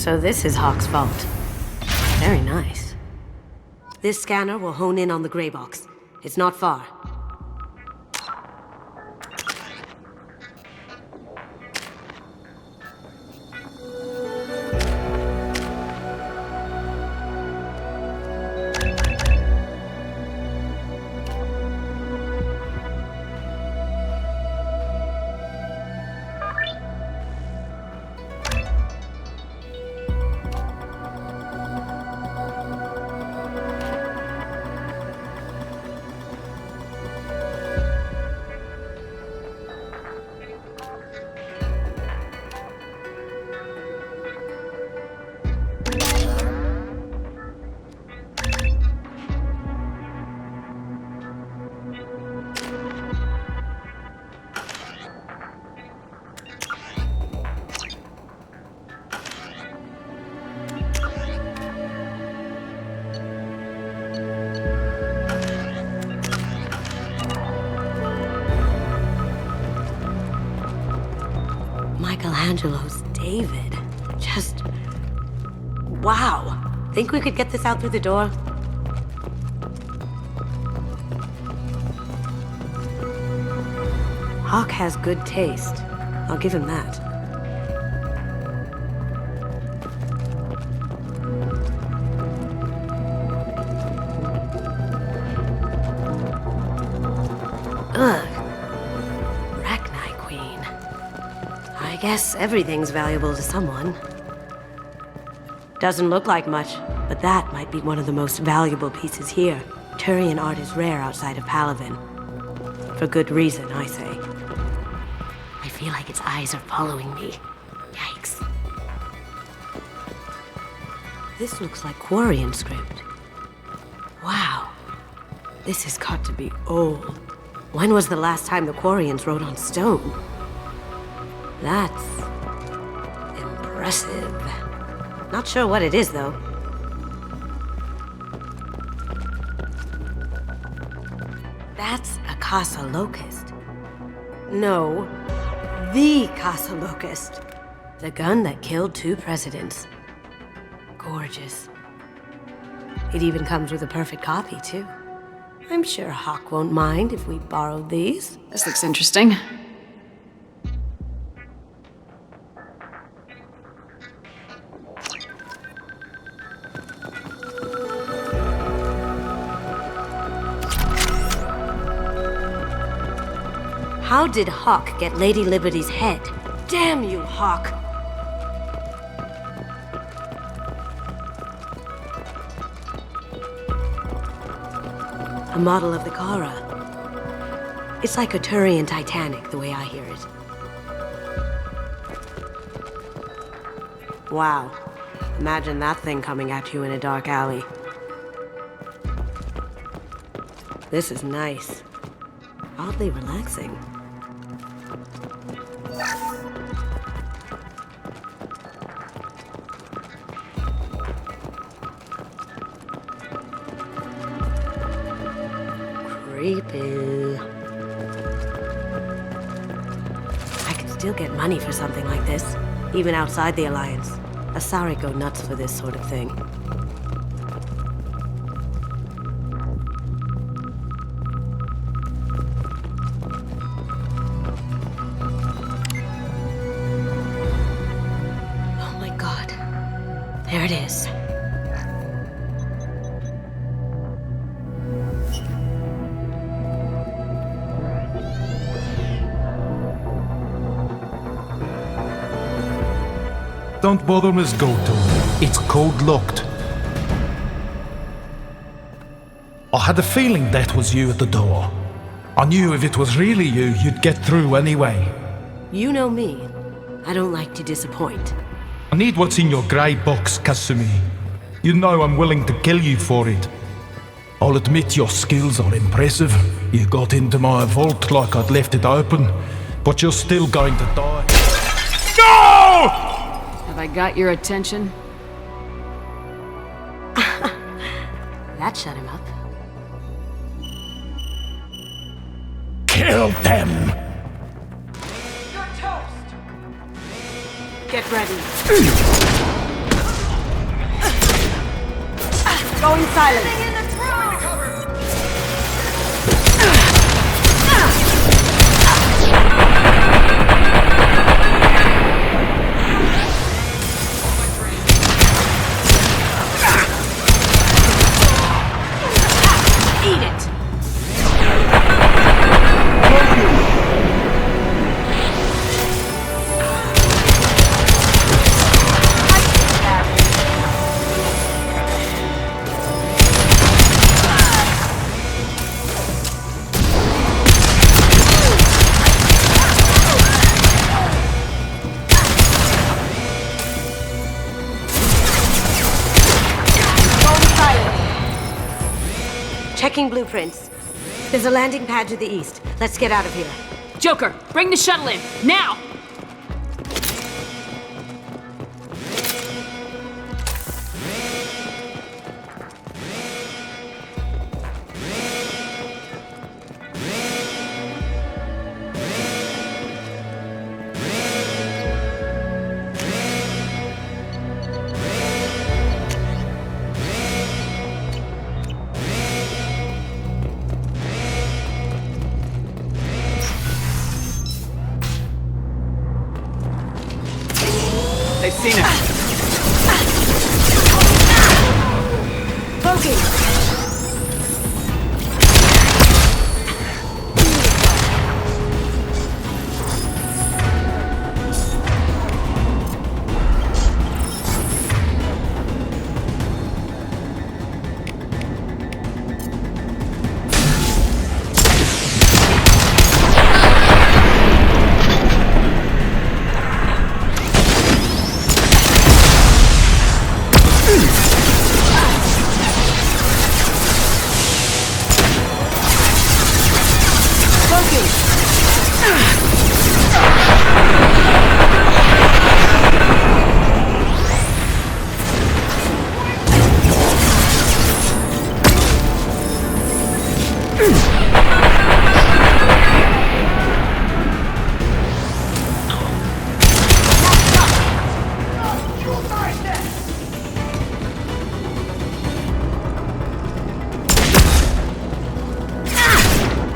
So this is Hawk's vault. Very nice. This scanner will hone in on the gray box. It's not far. Michelangelo's David. Just... wow. Think we could get this out through the door? Hawk has good taste. I'll give him that. Ugh. Rachni Queen. I guess everything's valuable to someone. Doesn't look like much, but that might be one of the most valuable pieces here. Turian art is rare outside of Palavin. For good reason, I say. I feel like its eyes are following me. Yikes. This looks like Quarian script. Wow. This has got to be old. When was the last time the Quarians wrote on stone? That's... impressive. Not sure what it is, though. That's a Casa Locust. No, the Casa Locust. The gun that killed 2 presidents. Gorgeous. It even comes with a perfect copy, too. I'm sure Hawk won't mind if we borrowed these.
This looks interesting.
How did Hawk get Lady Liberty's head? Damn you, Hawk! A model of the Kara. It's like a Turian Titanic, the way I hear it. Wow. Imagine that thing coming at you in a dark alley. This is nice. Oddly relaxing. Creepy. I could still get money for something like this, even outside the Alliance. Asari go nuts for this sort of thing. Oh my god. There it is.
Don't bother, Miss Goto. It's code locked. I had a feeling that was you at the door. I knew if it was really you, you'd get through anyway.
You know me. I don't like to disappoint.
I need what's in your grey box, Kasumi. You know I'm willing to kill you for it. I'll admit your skills are impressive. You got into my vault like I'd left it open, but you're still going to die. No!
Have I got your attention?
That shut him up.
Kill them!
You're toast! Get ready. Going silent. Checking blueprints. There's a landing pad to the east. Let's get out of here.
Joker, bring the shuttle in, now! seen it.
Poking!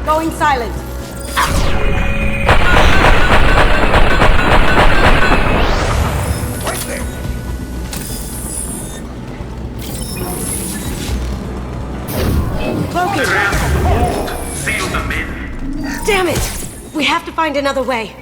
Going silent. Cloaking.
Seal them in.
Damn it! We have to find another way.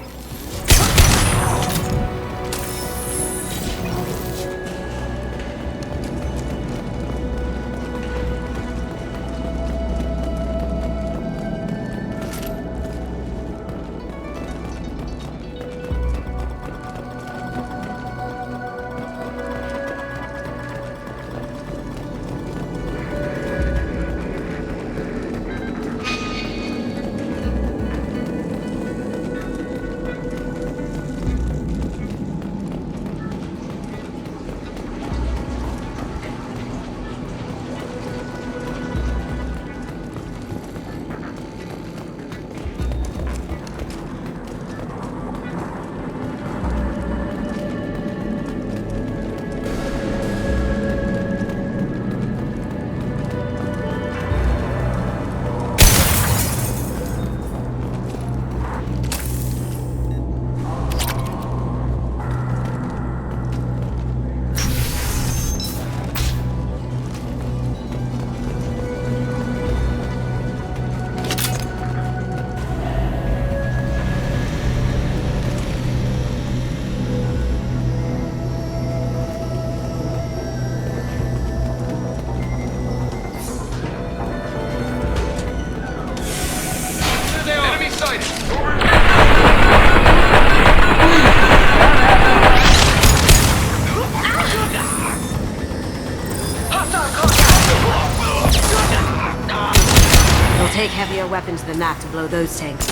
Take heavier weapons than that to blow those tanks.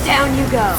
Down you go.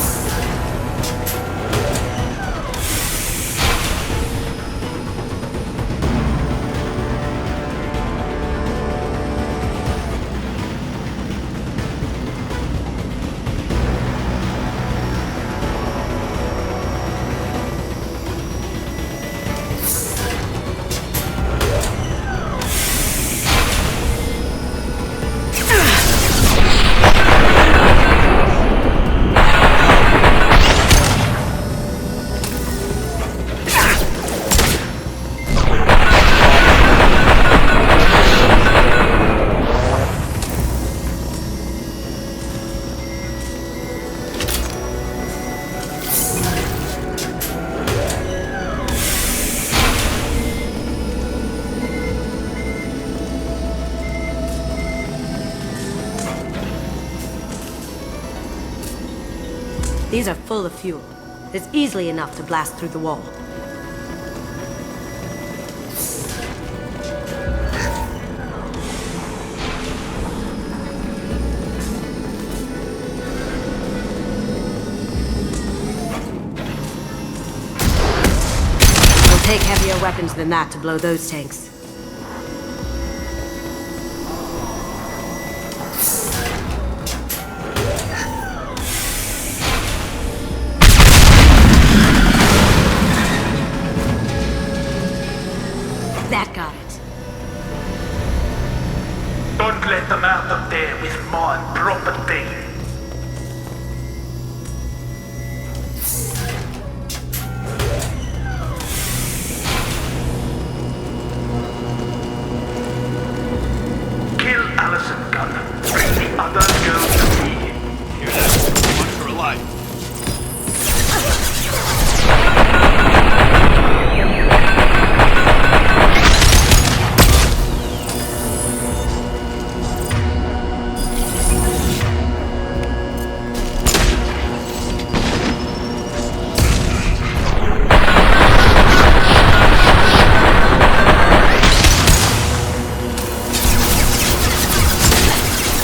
These are full of fuel. It's easily enough to blast through the wall. We'll take heavier weapons than that to blow those tanks. That got it.
Don't let them out of there with my property.
person gun. Bring the other girl to me.
Hear that? One for a life.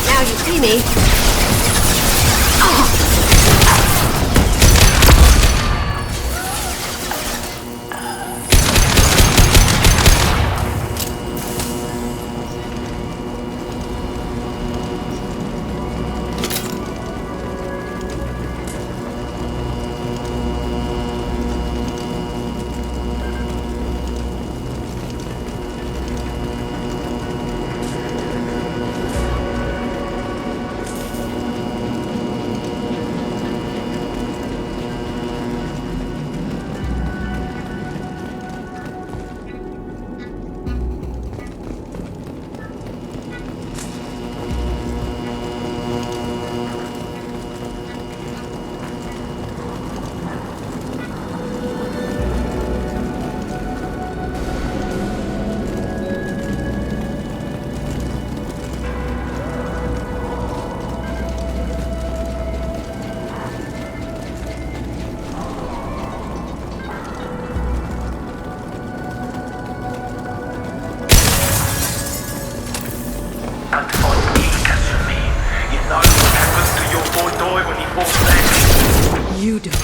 Now you see me.
And for me, Kasumi, you know what happens to your boy Doi when he falls back?
You don't.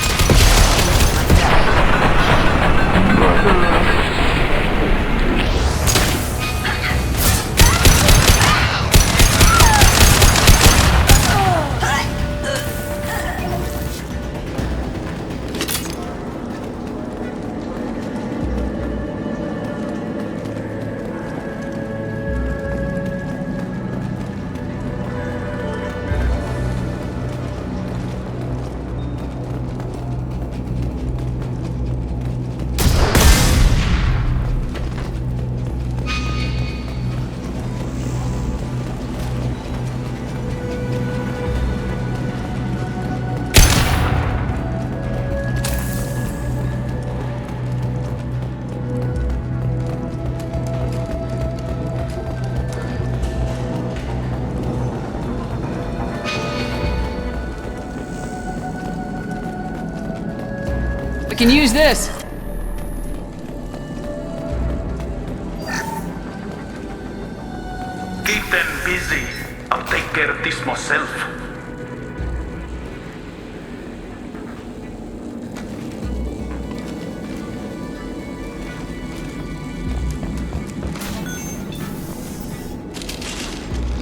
We can use this.
Keep them busy. I'll take care of this myself.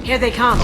Here they come.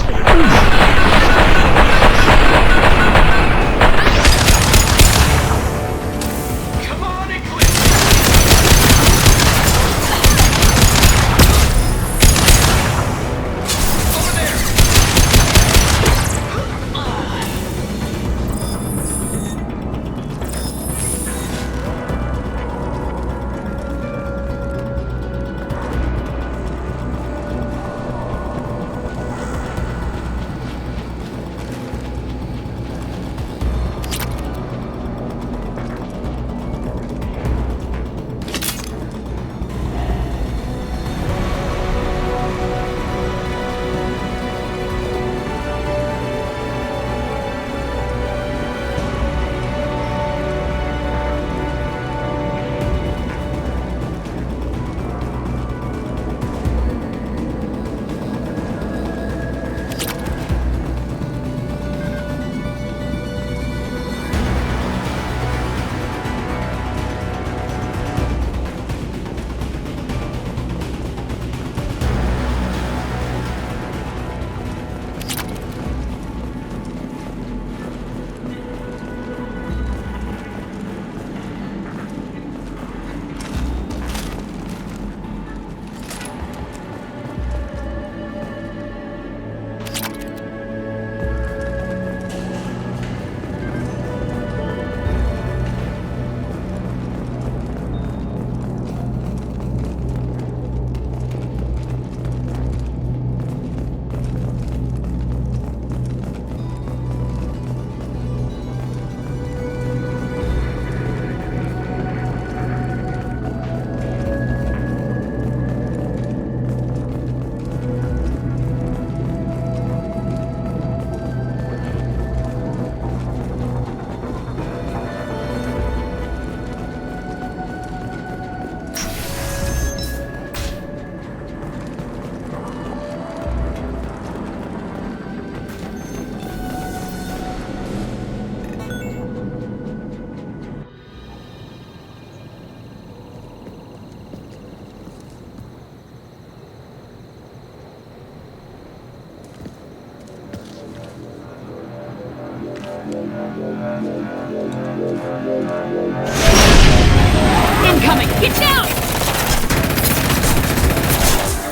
Incoming! Get down!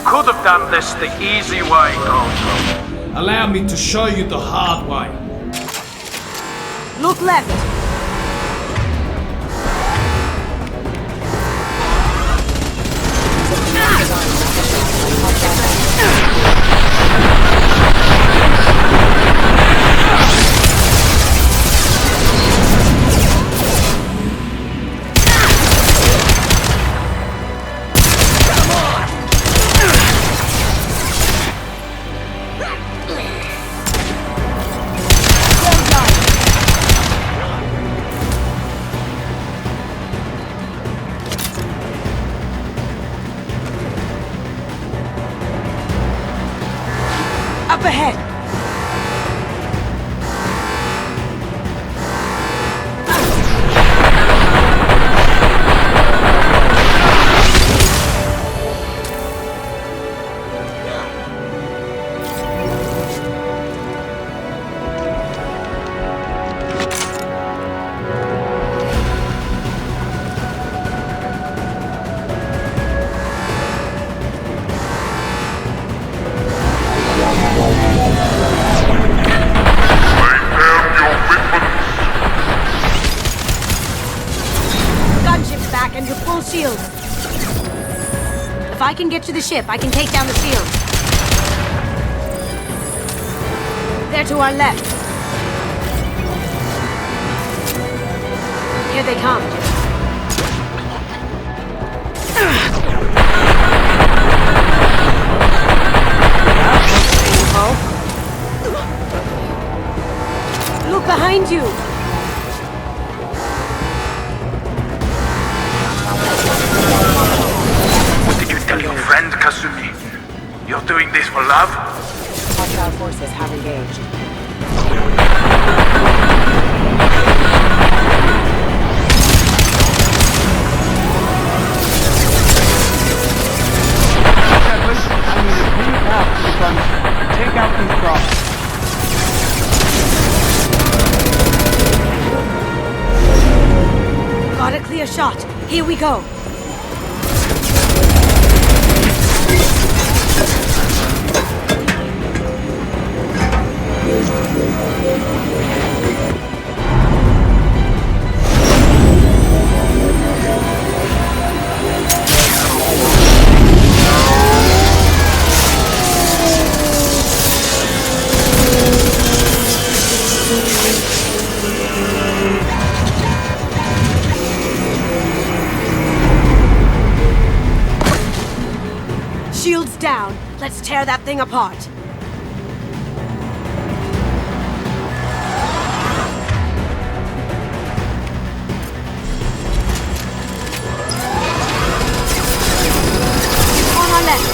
Could have done this the easy way, Gold.
Allow me to show you the hard way.
Look left. Up ahead! Gunship's back and with full shields. If I can get to the ship, I can take down the shield. They're to our left. Here they come. Look behind you!
What did you tell your friend, Kasumi? You're doing this for love?
Hostile forces have engaged.
I need a clean path to the gunship. Take out these drops.
Got a clear shot. Here we go. Shields down. Let's tear that thing apart. On our left.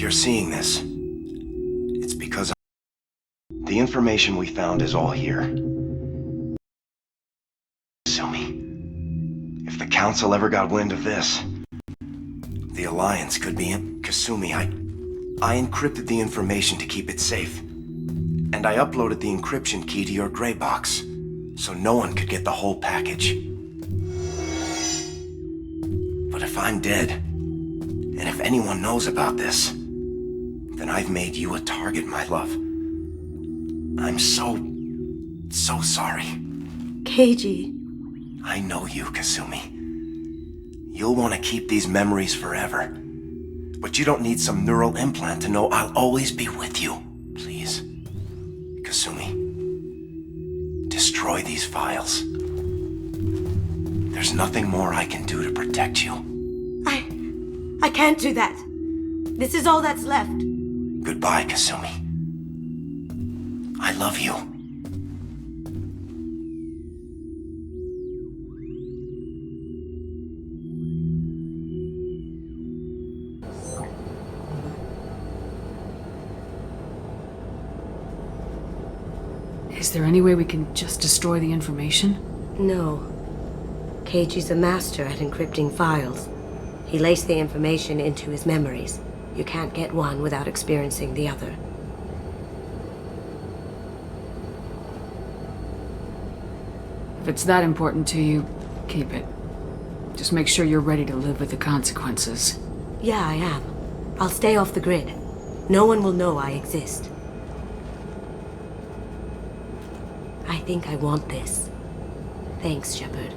you're seeing this, it's because the information we found is all here. Kasumi, if the Council ever got wind of this, the Alliance could be in. Kasumi, I encrypted the information to keep it safe. And I uploaded the encryption key to your gray box, so no one could get the whole package. But if I'm dead, and if anyone knows about this, then I've made you a target, my love. I'm so sorry.
Keiji.
I know you, Kasumi. You'll want to keep these memories forever. But you don't need some neural implant to know I'll always be with you. Please, Kasumi, destroy these files. There's nothing more I can do to protect you.
I can't do that. This is all that's left.
Goodbye, Kasumi. I love you.
Is there any way we can just destroy the information?
No. Keiji's a master at encrypting files. He laced the information into his memories. You can't get one without experiencing the other.
If it's that important to you, keep it. Just make sure you're ready to live with the consequences.
Yeah, I am. I'll stay off the grid. No one will know I exist. I think I want this. Thanks, Shepard.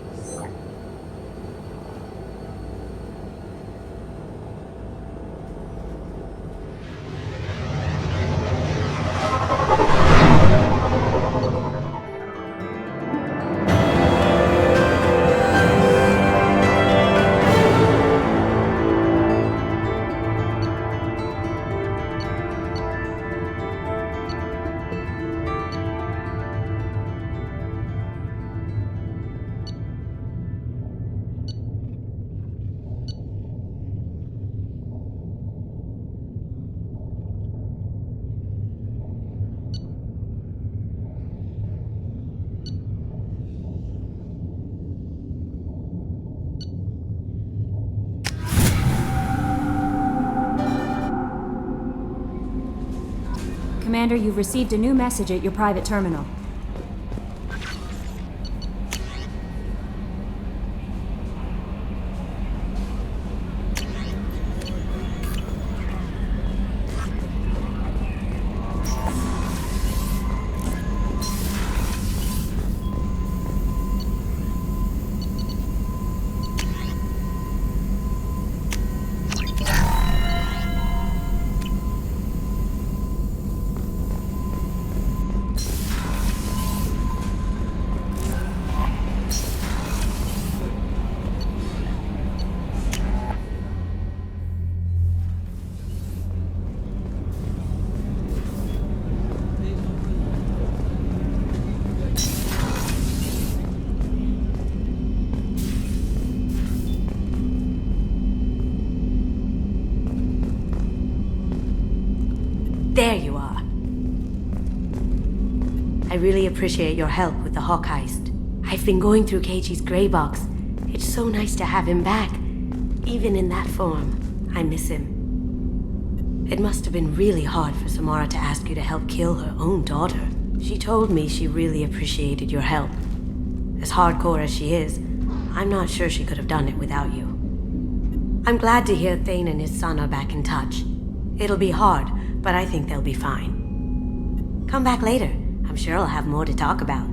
Commander, you've received a new message at your private terminal. There you are. I really appreciate your help with the Hawk heist. I've been going through Keiji's gray box. It's so nice to have him back. Even in that form, I miss him. It must have been really hard for Samara to ask you to help kill her own daughter. She told me she really appreciated your help. As hardcore as she is, I'm not sure she could have done it without you. I'm glad to hear Thane and his son are back in touch. It'll be hard, but I think they'll be fine. Come back later. I'm sure I'll have more to talk about.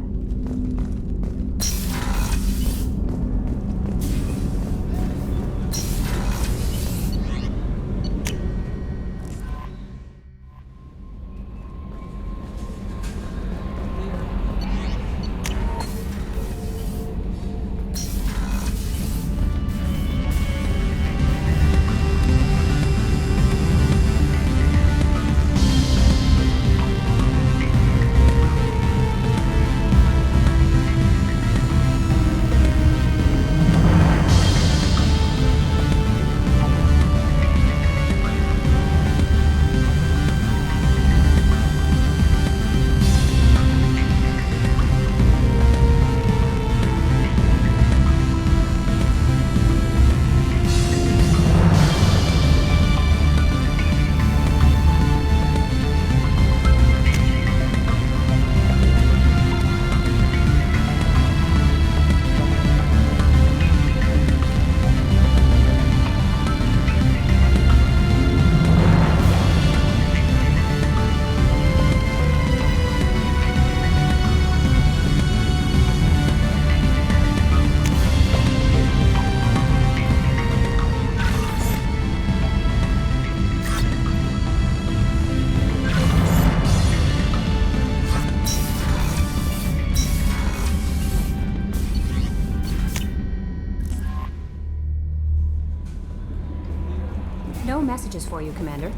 messages for you, Commander.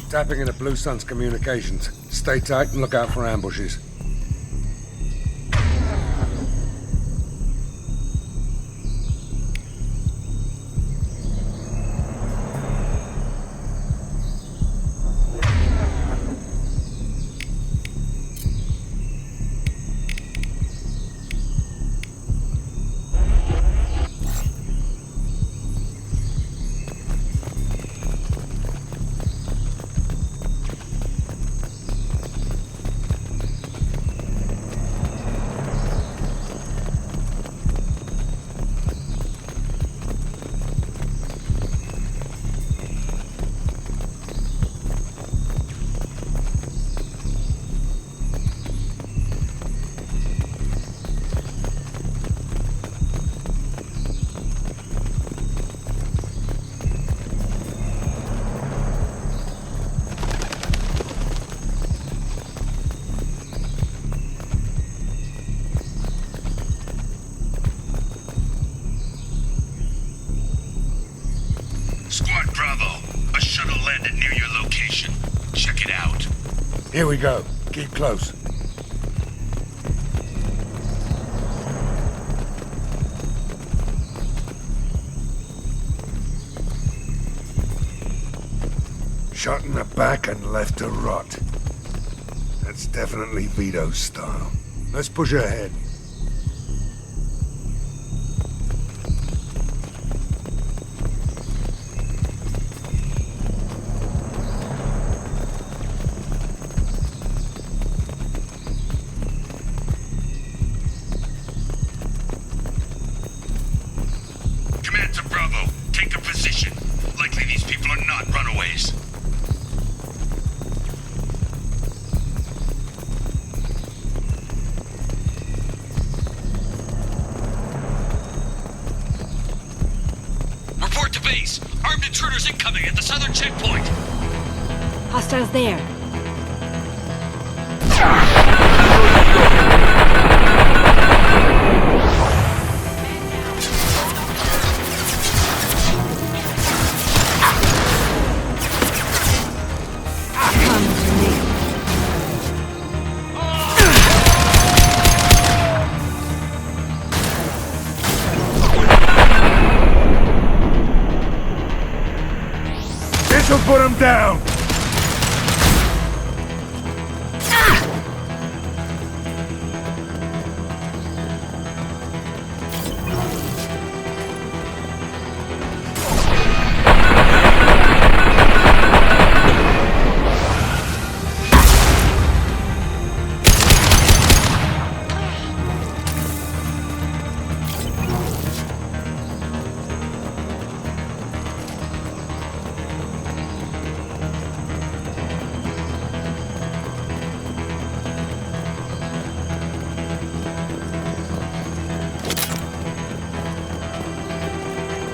Tapping into Blue Sun's communications. Stay tight and look out for ambushes.
Squad Bravo, a shuttle landed near your location. Check it out.
Here we go. Keep close. Shot in the back and left to rot. That's definitely Vito's style. Let's push ahead.
Command to Bravo, take a position. Likely these people are not runaways. Report to base. Armed intruders incoming at the southern checkpoint.
Hostiles there.
This'll put him down!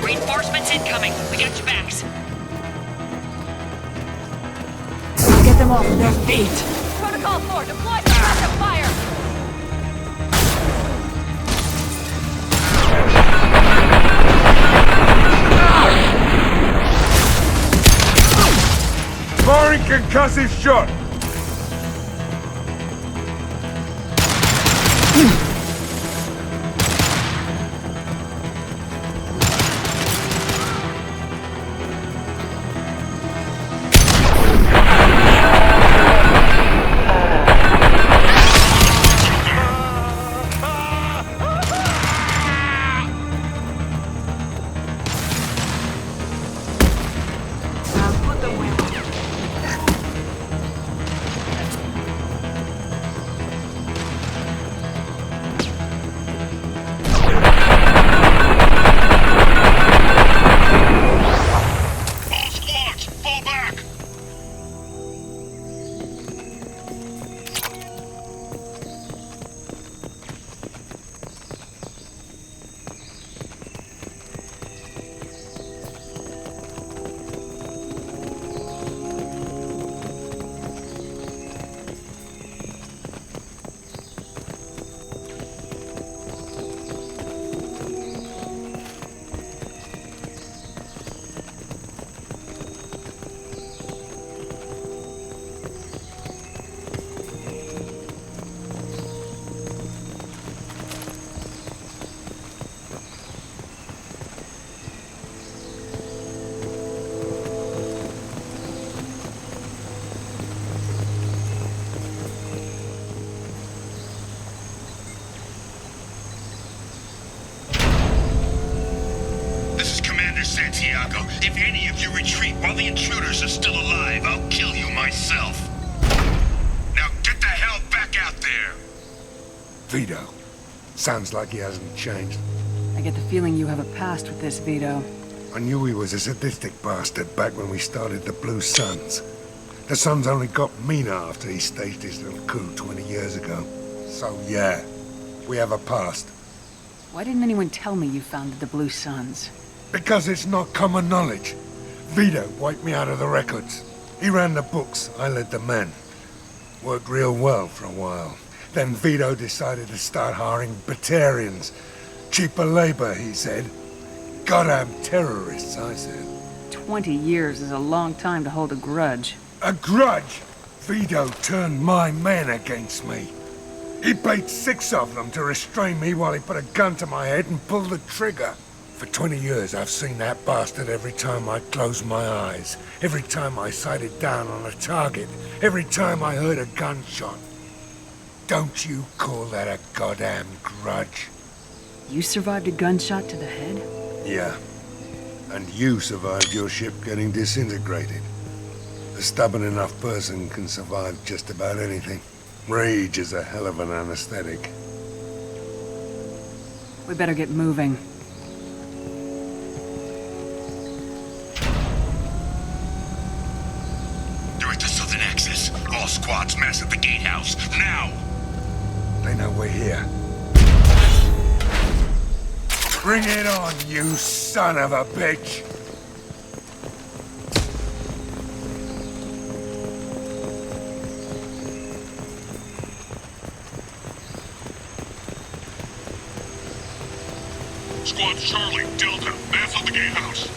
Reinforcements incoming. We got your backs.
Get them off their feet. Protocol 4, deploy the backup fire.
Firing concussive shot!
Santiago, if any of you retreat while the intruders are still alive, I'll kill you myself. Now get the hell back out there!
Vito. Sounds like he hasn't changed.
I get the feeling you have a past with this, Vito.
I knew he was a sadistic bastard back when we started the Blue Suns. The Suns only got meaner after he staged his little coup 20 years ago. So yeah, we have a past.
Why didn't anyone tell me you founded the Blue Suns?
Because it's not common knowledge. Vito wiped me out of the records. He ran the books, I led the men. Worked real well for a while. Then Vito decided to start hiring Batarians. Cheaper labor, he said. Goddamn terrorists, I said.
20 years is a long time to hold a grudge.
A grudge? Vito turned my men against me. He paid 6 of them to restrain me while he put a gun to my head and pulled the trigger. For 20 years, I've seen that bastard every time I closed my eyes, every time I sighted down on a target, every time I heard a gunshot. Don't you call that a goddamn grudge?
You survived a gunshot to the head?
Yeah. And you survived your ship getting disintegrated. A stubborn enough person can survive just about anything. Rage is a hell of an anesthetic.
We better get moving.
They're at the southern axis. All squads mass at the gatehouse, now!
They know we're here. Bring it on, you son of a bitch!
Squad Charlie, Delta, mass at the gatehouse.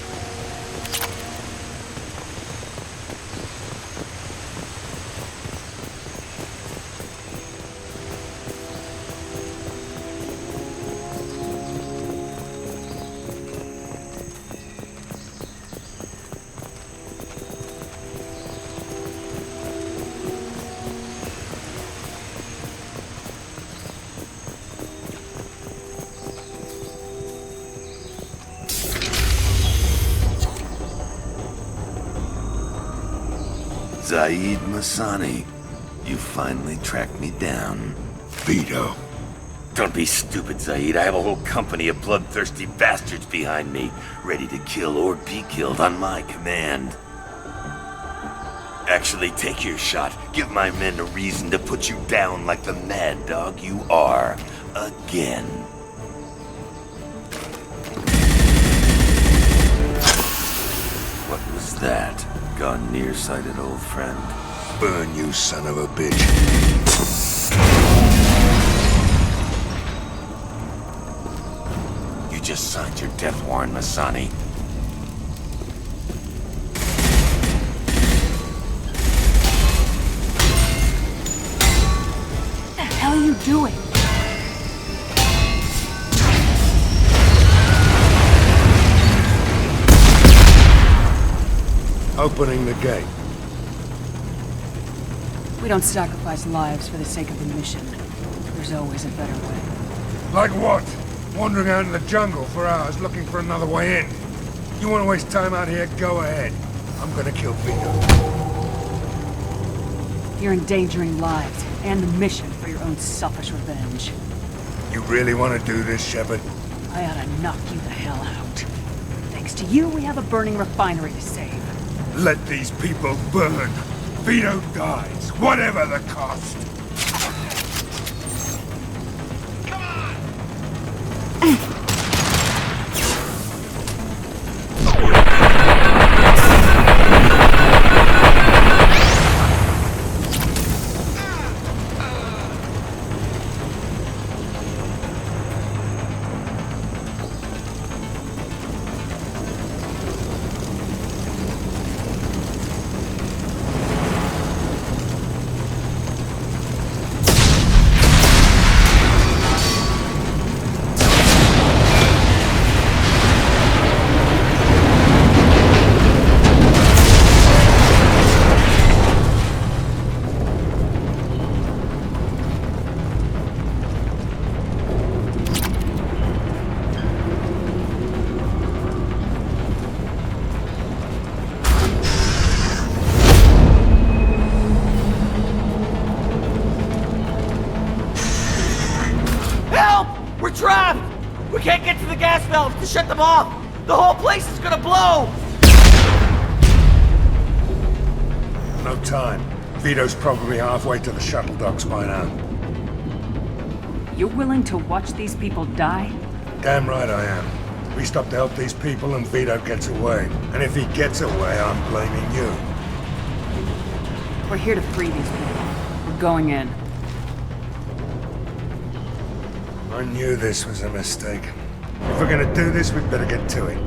Zaid Masani, you finally tracked me down.
Vito.
Don't be stupid, Zaid. I have a whole company of bloodthirsty bastards behind me, ready to kill or be killed on my command. Actually, take your shot. Give my men a reason to put you down like the mad dog you are. Again. What was that? Gone nearsighted, old friend.
Burn, you son of a bitch.
You just signed your death warrant, Masani.
What the hell are you doing?
Opening the gate.
We don't sacrifice lives for the sake of the mission. There's always a better way.
Like what? Wandering out in the jungle for hours looking for another way in. You want to waste time out here? Go ahead. I'm gonna kill Vito.
You're endangering lives and the mission for your own selfish revenge.
You really want to do this, Shepard?
I ought to knock you the hell out. Thanks to you, we have a burning refinery to save.
Let these people burn. Vito dies, whatever the cost.
We can't get to the gas valves to shut them off! The whole place is gonna blow!
No time. Vito's probably halfway to the shuttle docks by now.
You're willing to watch these people die?
Damn right I am. We stop to help these people and Vito gets away. And if he gets away, I'm blaming you.
We're here to free these people. We're going in.
I knew this was a mistake. If we're gonna do this, we'd better get to it.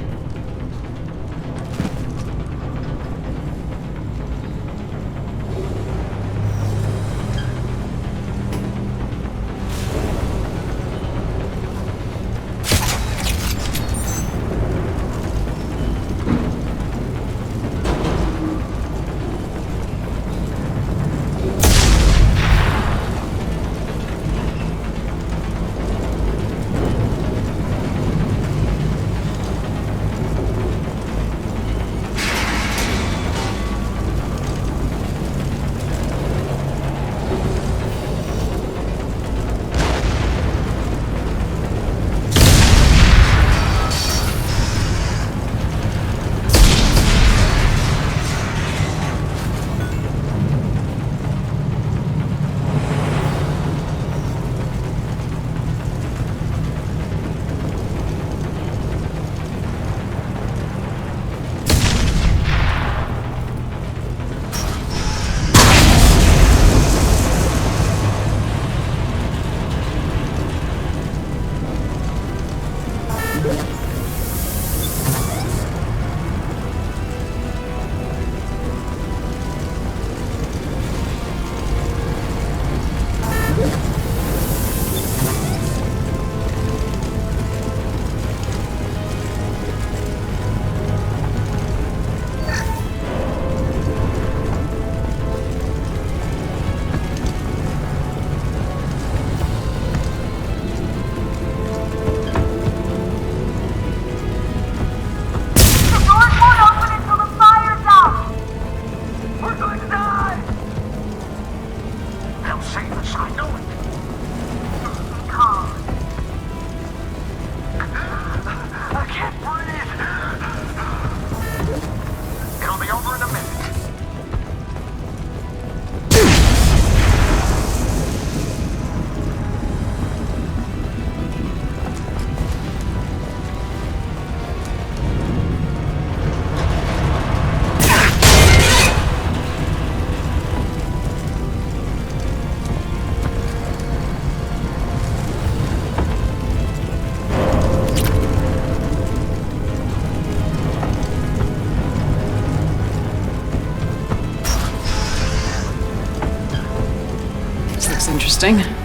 interesting.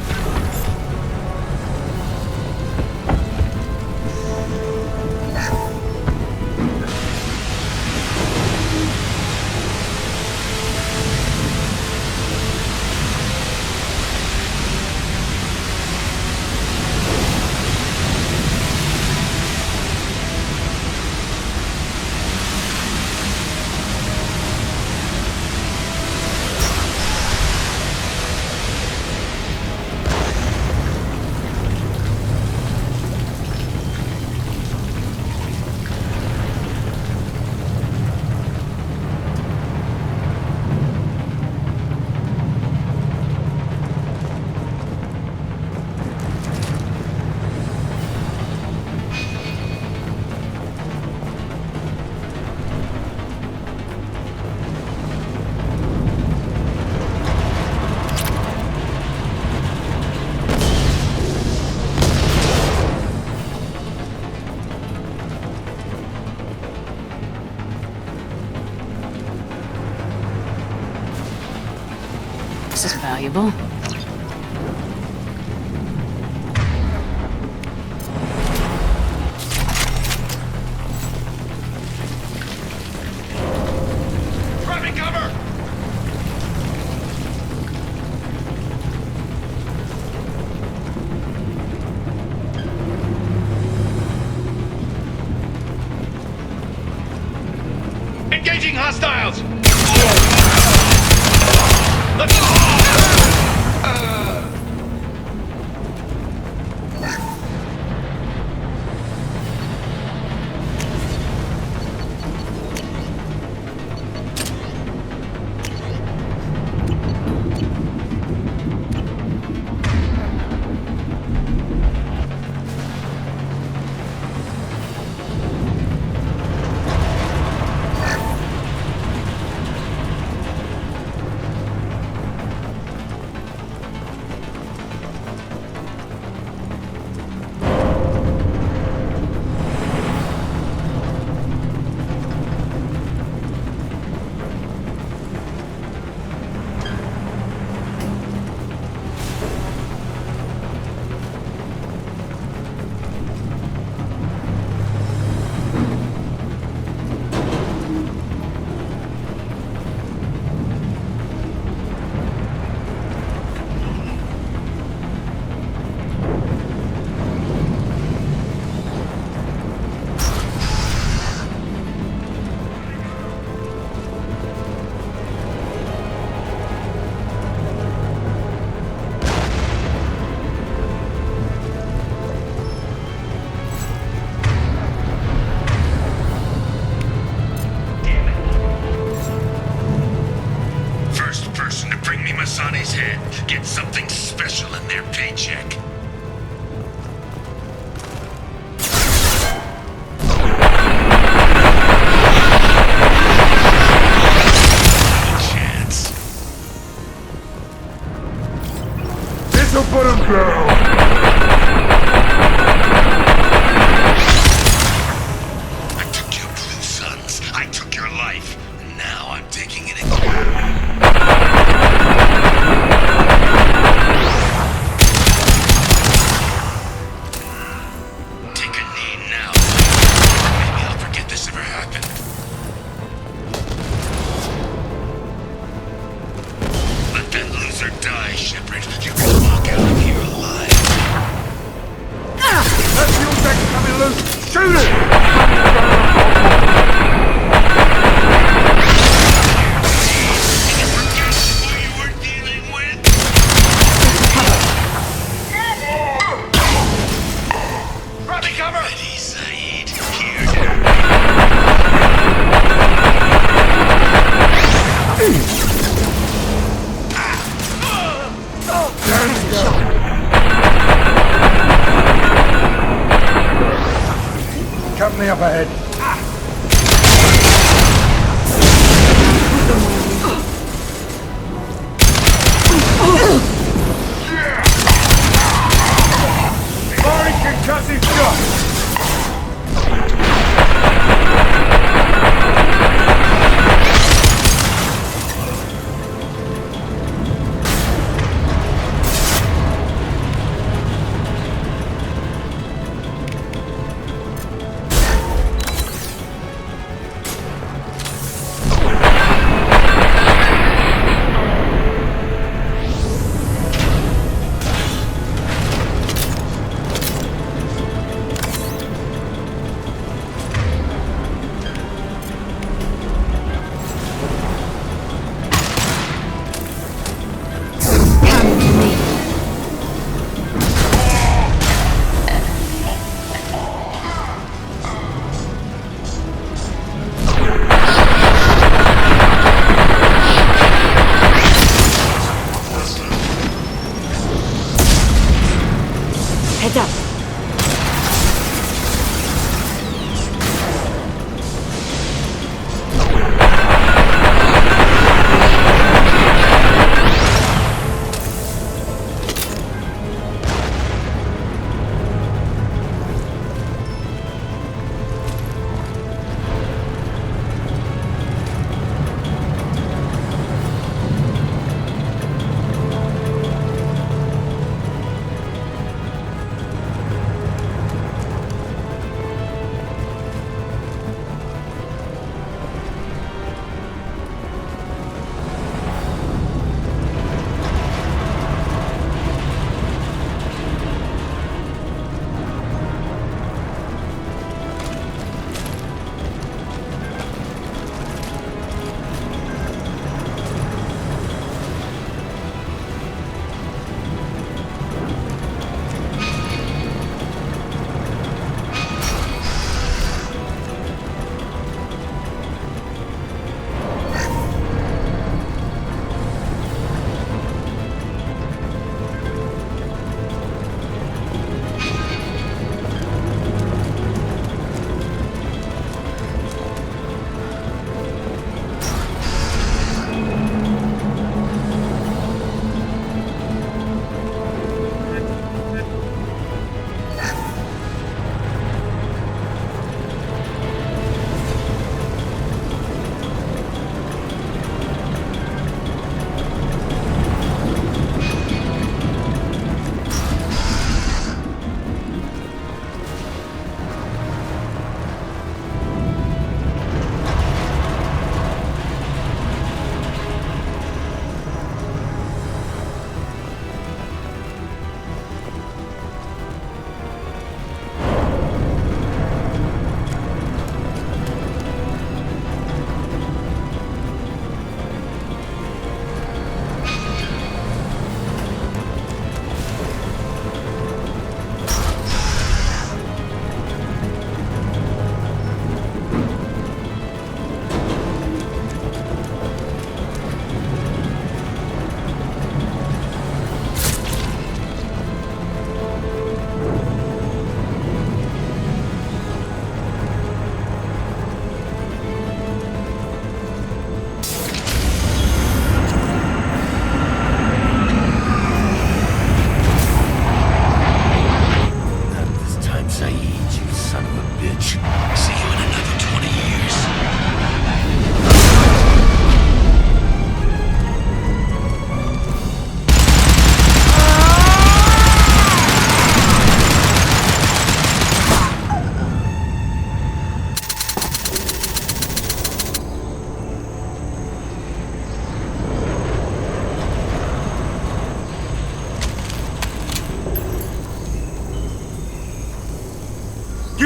This is valuable.
Grabbing cover! Engaging hostiles! Get something special in their paycheck. Chance.
This'll put him down.
I took your blue sons. I took your life. And now I'm taking it again. Shepard, you can walk out of here alive.
That fuel tank's coming loose! Shoot it!
You forgot who you were dealing with? Grabbing cover! Ready, Saeed. Here.
Company up ahead. Firing concussive shot.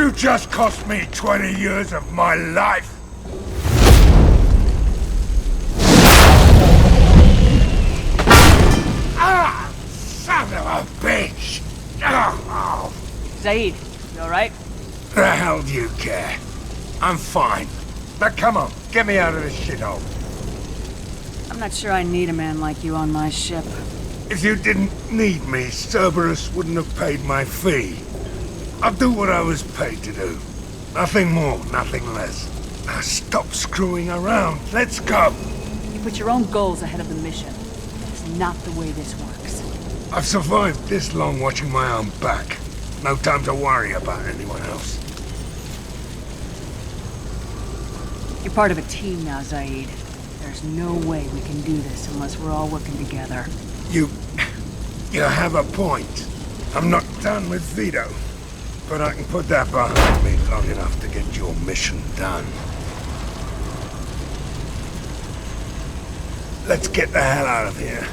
You just cost me 20 years of my life! Ah! Son of a bitch! Oh.
Zaid, you alright?
The hell do you care? I'm fine. Now come on, get me out of this shithole.
I'm not sure I need a man like you on my ship.
If you didn't need me, Cerberus wouldn't have paid my fee. I'll do what I was paid to do. Nothing more, nothing less. Now stop screwing around. Let's go.
You put your own goals ahead of the mission. That's not the way this works.
I've survived this long watching my own back. No time to worry about anyone else.
You're part of a team now, Zaid. There's no way we can do this unless we're all working together.
You have a point. I'm not done with Vito, but I can put that behind me long enough to get your mission done. Let's get the hell out of here.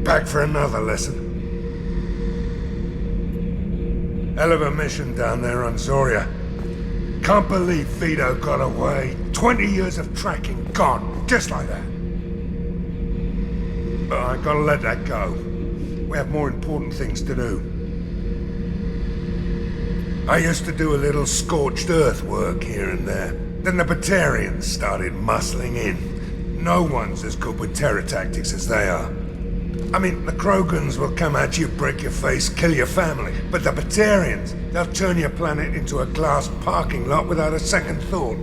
Back for another lesson. Hell of a mission down there on Zoria. Can't believe Vito got away. 20 years of tracking gone, just like that. But I gotta let that go. We have more important things to do. I used to do a little scorched earth work here and there. Then the Batarians started muscling in. No one's as good with terror tactics as they are. I mean, the Krogans will come at you, break your face, kill your family. But the Batarians, they'll turn your planet into a glass parking lot without a second thought.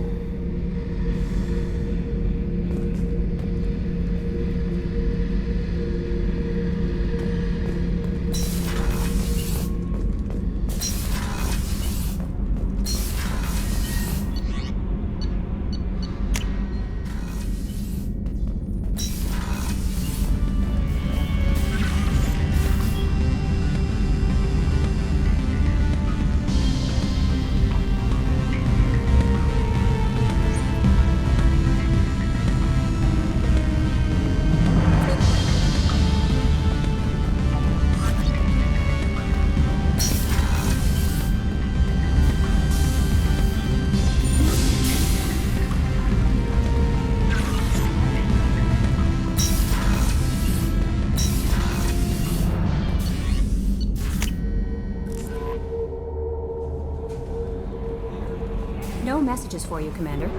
No messages for you, Commander.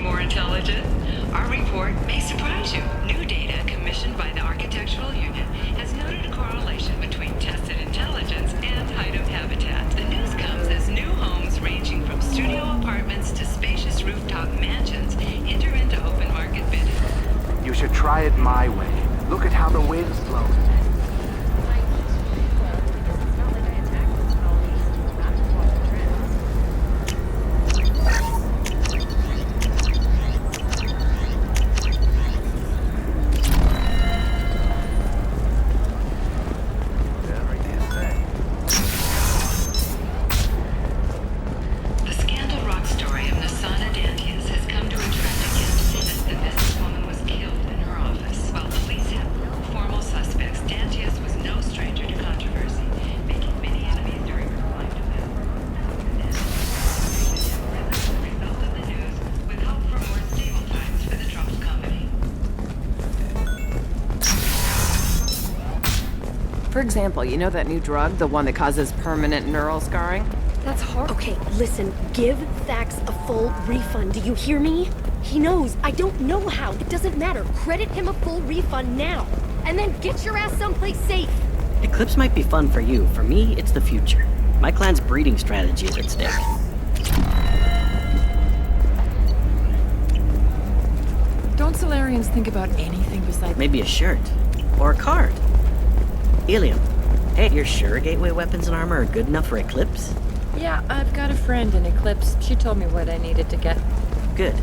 more intelligent? Our report may surprise you. New data commissioned by the Architectural Unit has noted a correlation between tested intelligence and height of habitat. The news comes as new homes ranging from studio apartments to spacious rooftop mansions enter into open market bidding.
You should try it my way. Look at how the wind's blowing.
For example, you know that new drug, the one that causes permanent neural scarring?
That's horrible.
Okay, listen, give Thax a full refund, do you hear me? He knows, I don't know how, it doesn't matter. Credit him a full refund now, and then get your ass someplace safe.
Eclipse might be fun for you. For me, it's the future. My clan's breeding strategy is at stake.
Don't Solarians think about anything besides...
Maybe a shirt. Or a card. Helium. Hey, you're sure gateway weapons and armor are good enough for Eclipse?
Yeah, I've got a friend in Eclipse. She told me what I needed to get.
Good.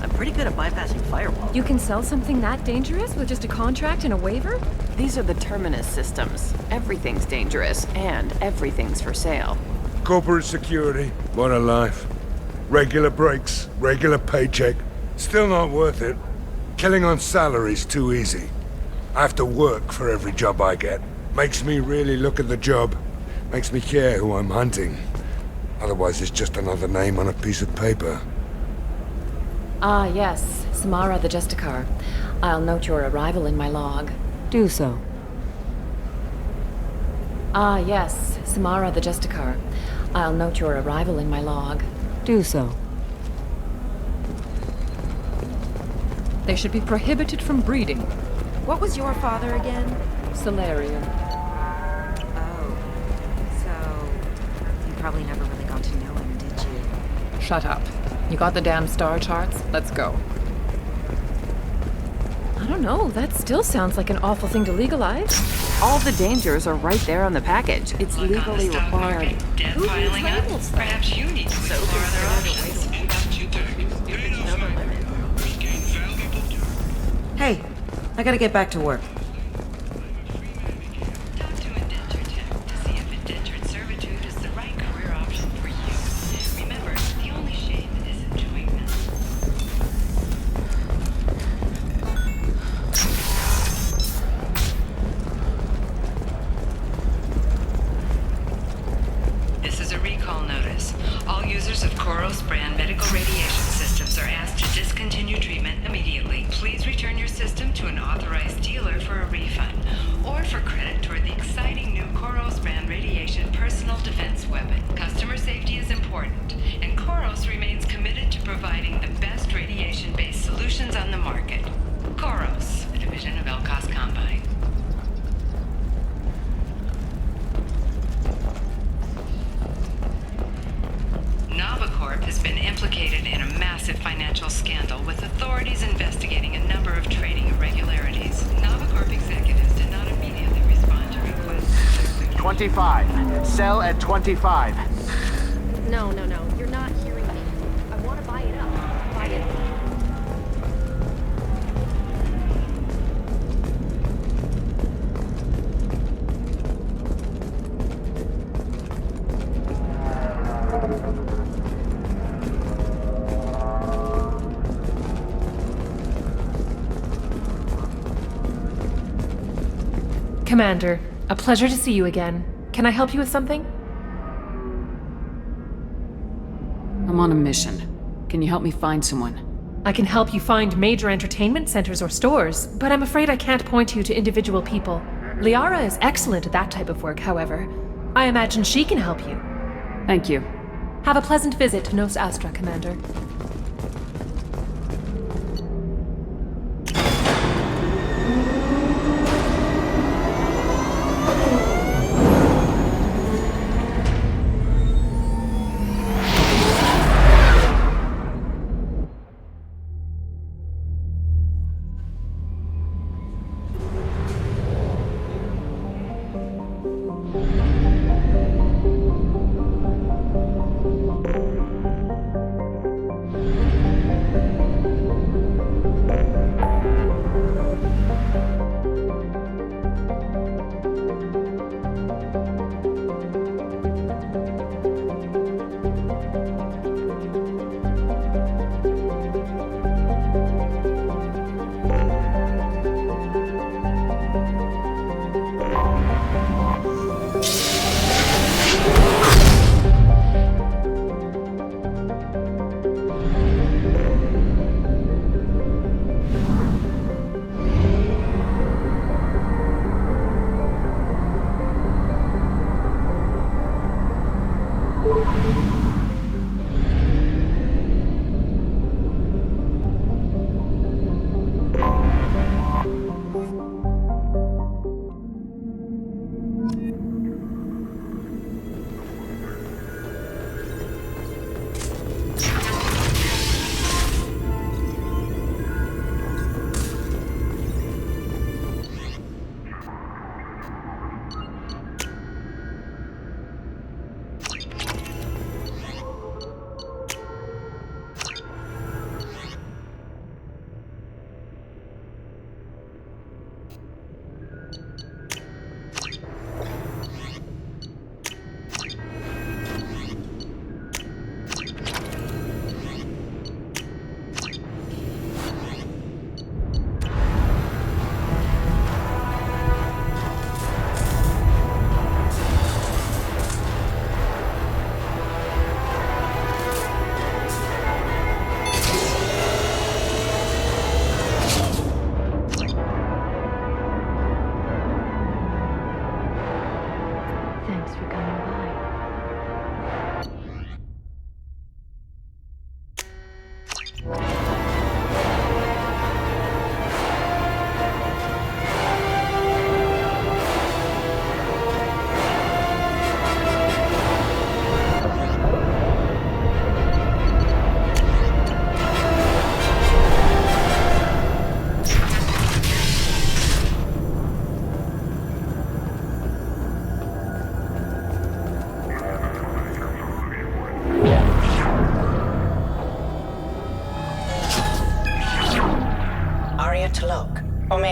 I'm pretty good at bypassing firewalls.
You can sell something that dangerous with just a contract and a waiver?
These are the Terminus systems. Everything's dangerous, and everything's for sale.
Corporate security, what a life. Regular breaks, regular paycheck. Still not worth it. Killing on salary's too easy. I have to work for every job I get. Makes me really look at the job. Makes me care who I'm hunting. Otherwise, it's just another name on a piece of paper.
Ah, yes. Samara the Justicar. I'll note your arrival in my log.
Do so.
Ah, yes. Samara the Justicar. I'll note your arrival in my log.
Do so.
They should be prohibited from breeding.
What was your father again?
Solarian.
Oh. So, you probably never really got to know him, did you?
Shut up. You got the damn star charts? Let's go. I don't know, that still sounds like an awful thing to legalize.
All the dangers are right there on the package. It's legally required.
Who filing up? Perhaps you need to explore other options.
Hey, I gotta get back to work.
Talk to Indenture Tech to see if indentured servitude is the right career option for you. Remember, the only shame is enjoying them. This is a recall notice. All users of Koros brand medical radiation systems are asked to discontinue treatment immediately. Please return your system to an authorized dealer for a refund, or for credit toward the exciting new Koros brand radiation personal defense weapon. Customer safety is important, and Koros remains committed to providing the best radiation-based solutions on the market. Koros, a division of Elcos Combine. Novacorp has been implicated in a massive financial scandal, with authorities investigating a number of trading irregularities. Novacorp executives did not immediately respond to requests.
25. Sell at 25.
No, you're not hearing me. I want to buy it up. Buy it up.
Commander, a pleasure to see you again. Can I help you with something?
I'm on a mission. Can you help me find someone?
I can help you find major entertainment centers or stores, but I'm afraid I can't point you to individual people. Liara is excellent at that type of work, however. I imagine she can help you.
Thank you.
Have a pleasant visit to Nos Astra, Commander.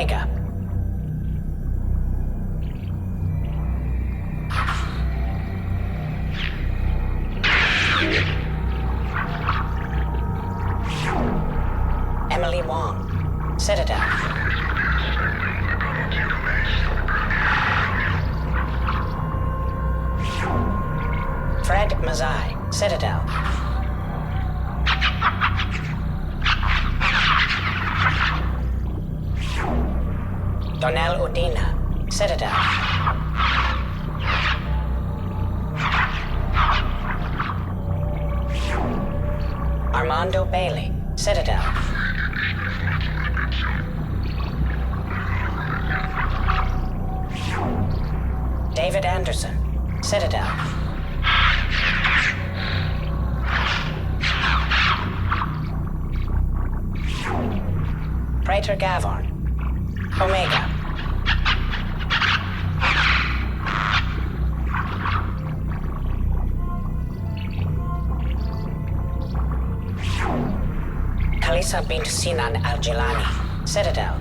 Omega. Emily Wong, Citadel. Fred Mazai, Citadel. Donnell Udina, Citadel. Armando Bailey, Citadel. David Anderson, Citadel. Praetor Gavorn, Omega. Khalisa bint Sinan Al-Jilani, Citadel.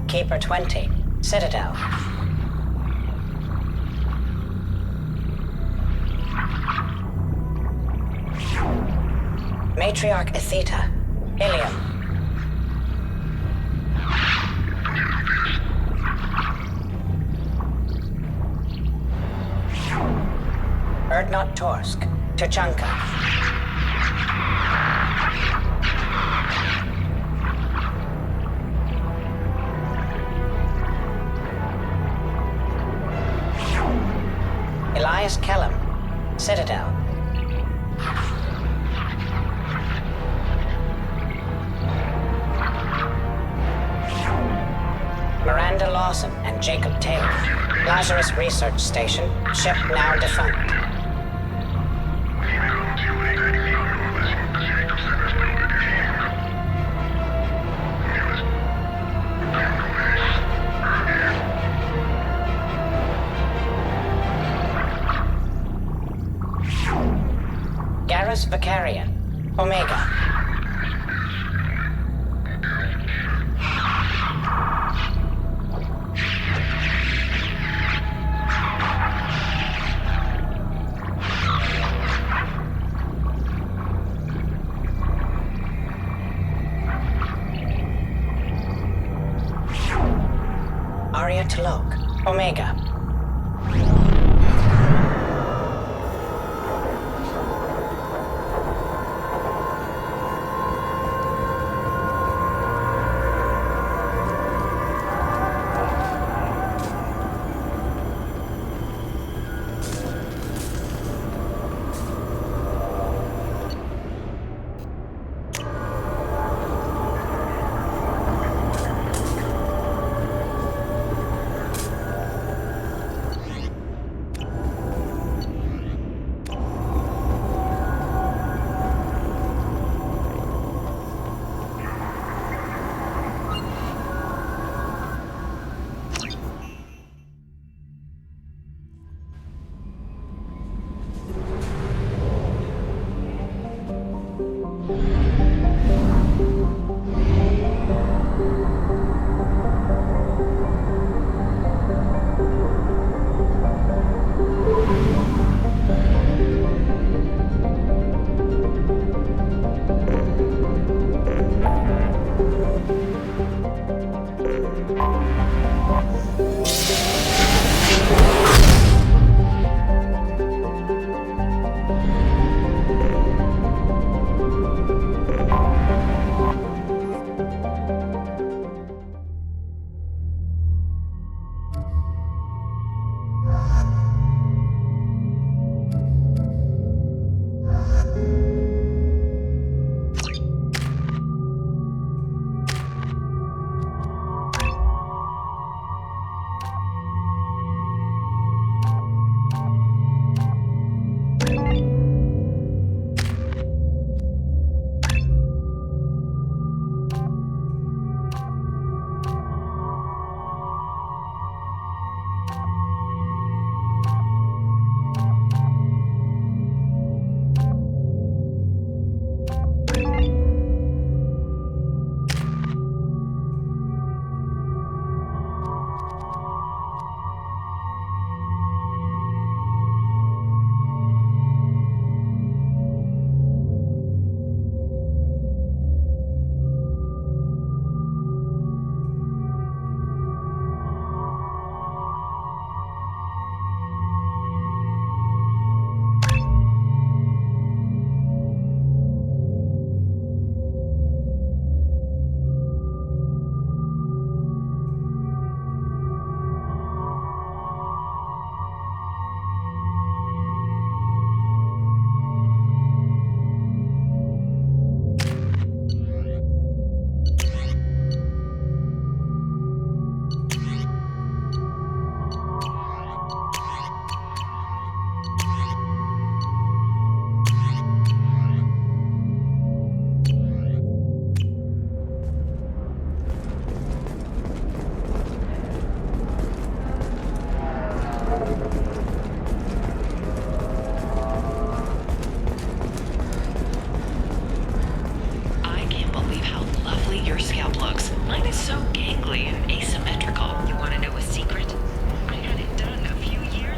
Keeper 20, Citadel. Matriarch Atheta, Ilium. Erdnot Torsk, Tuchanka. Elias Kellum, Citadel. Miranda Lawson and Jacob Taylor, Lazarus Research Station, ship now defunct. Garrus Vicarian, Omega. Arya T'Loak, Omega.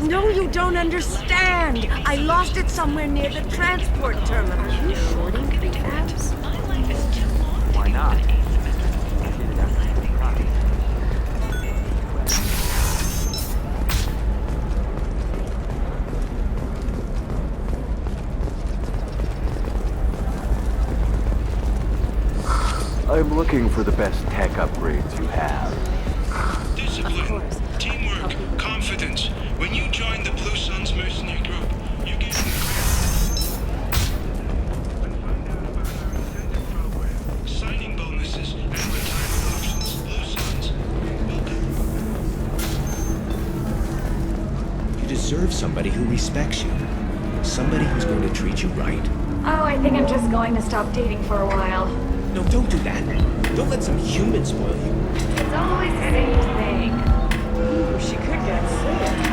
No, you don't understand. I lost it somewhere near the transport terminal.
Are you shorting prefabs?
Why not? I'm looking for the best tech upgrades you have.
Discipline, teamwork, confidence. When you join the Blue Suns mercenary group, you get signing bonuses and retirement options. Blue Suns,
You deserve somebody who respects you. Somebody who's going to treat you right.
Oh, I think I'm just going to stop dating for a while.
No, don't do that. Don't let some human spoil you.
It's always the same thing.
Ooh, she could get sick.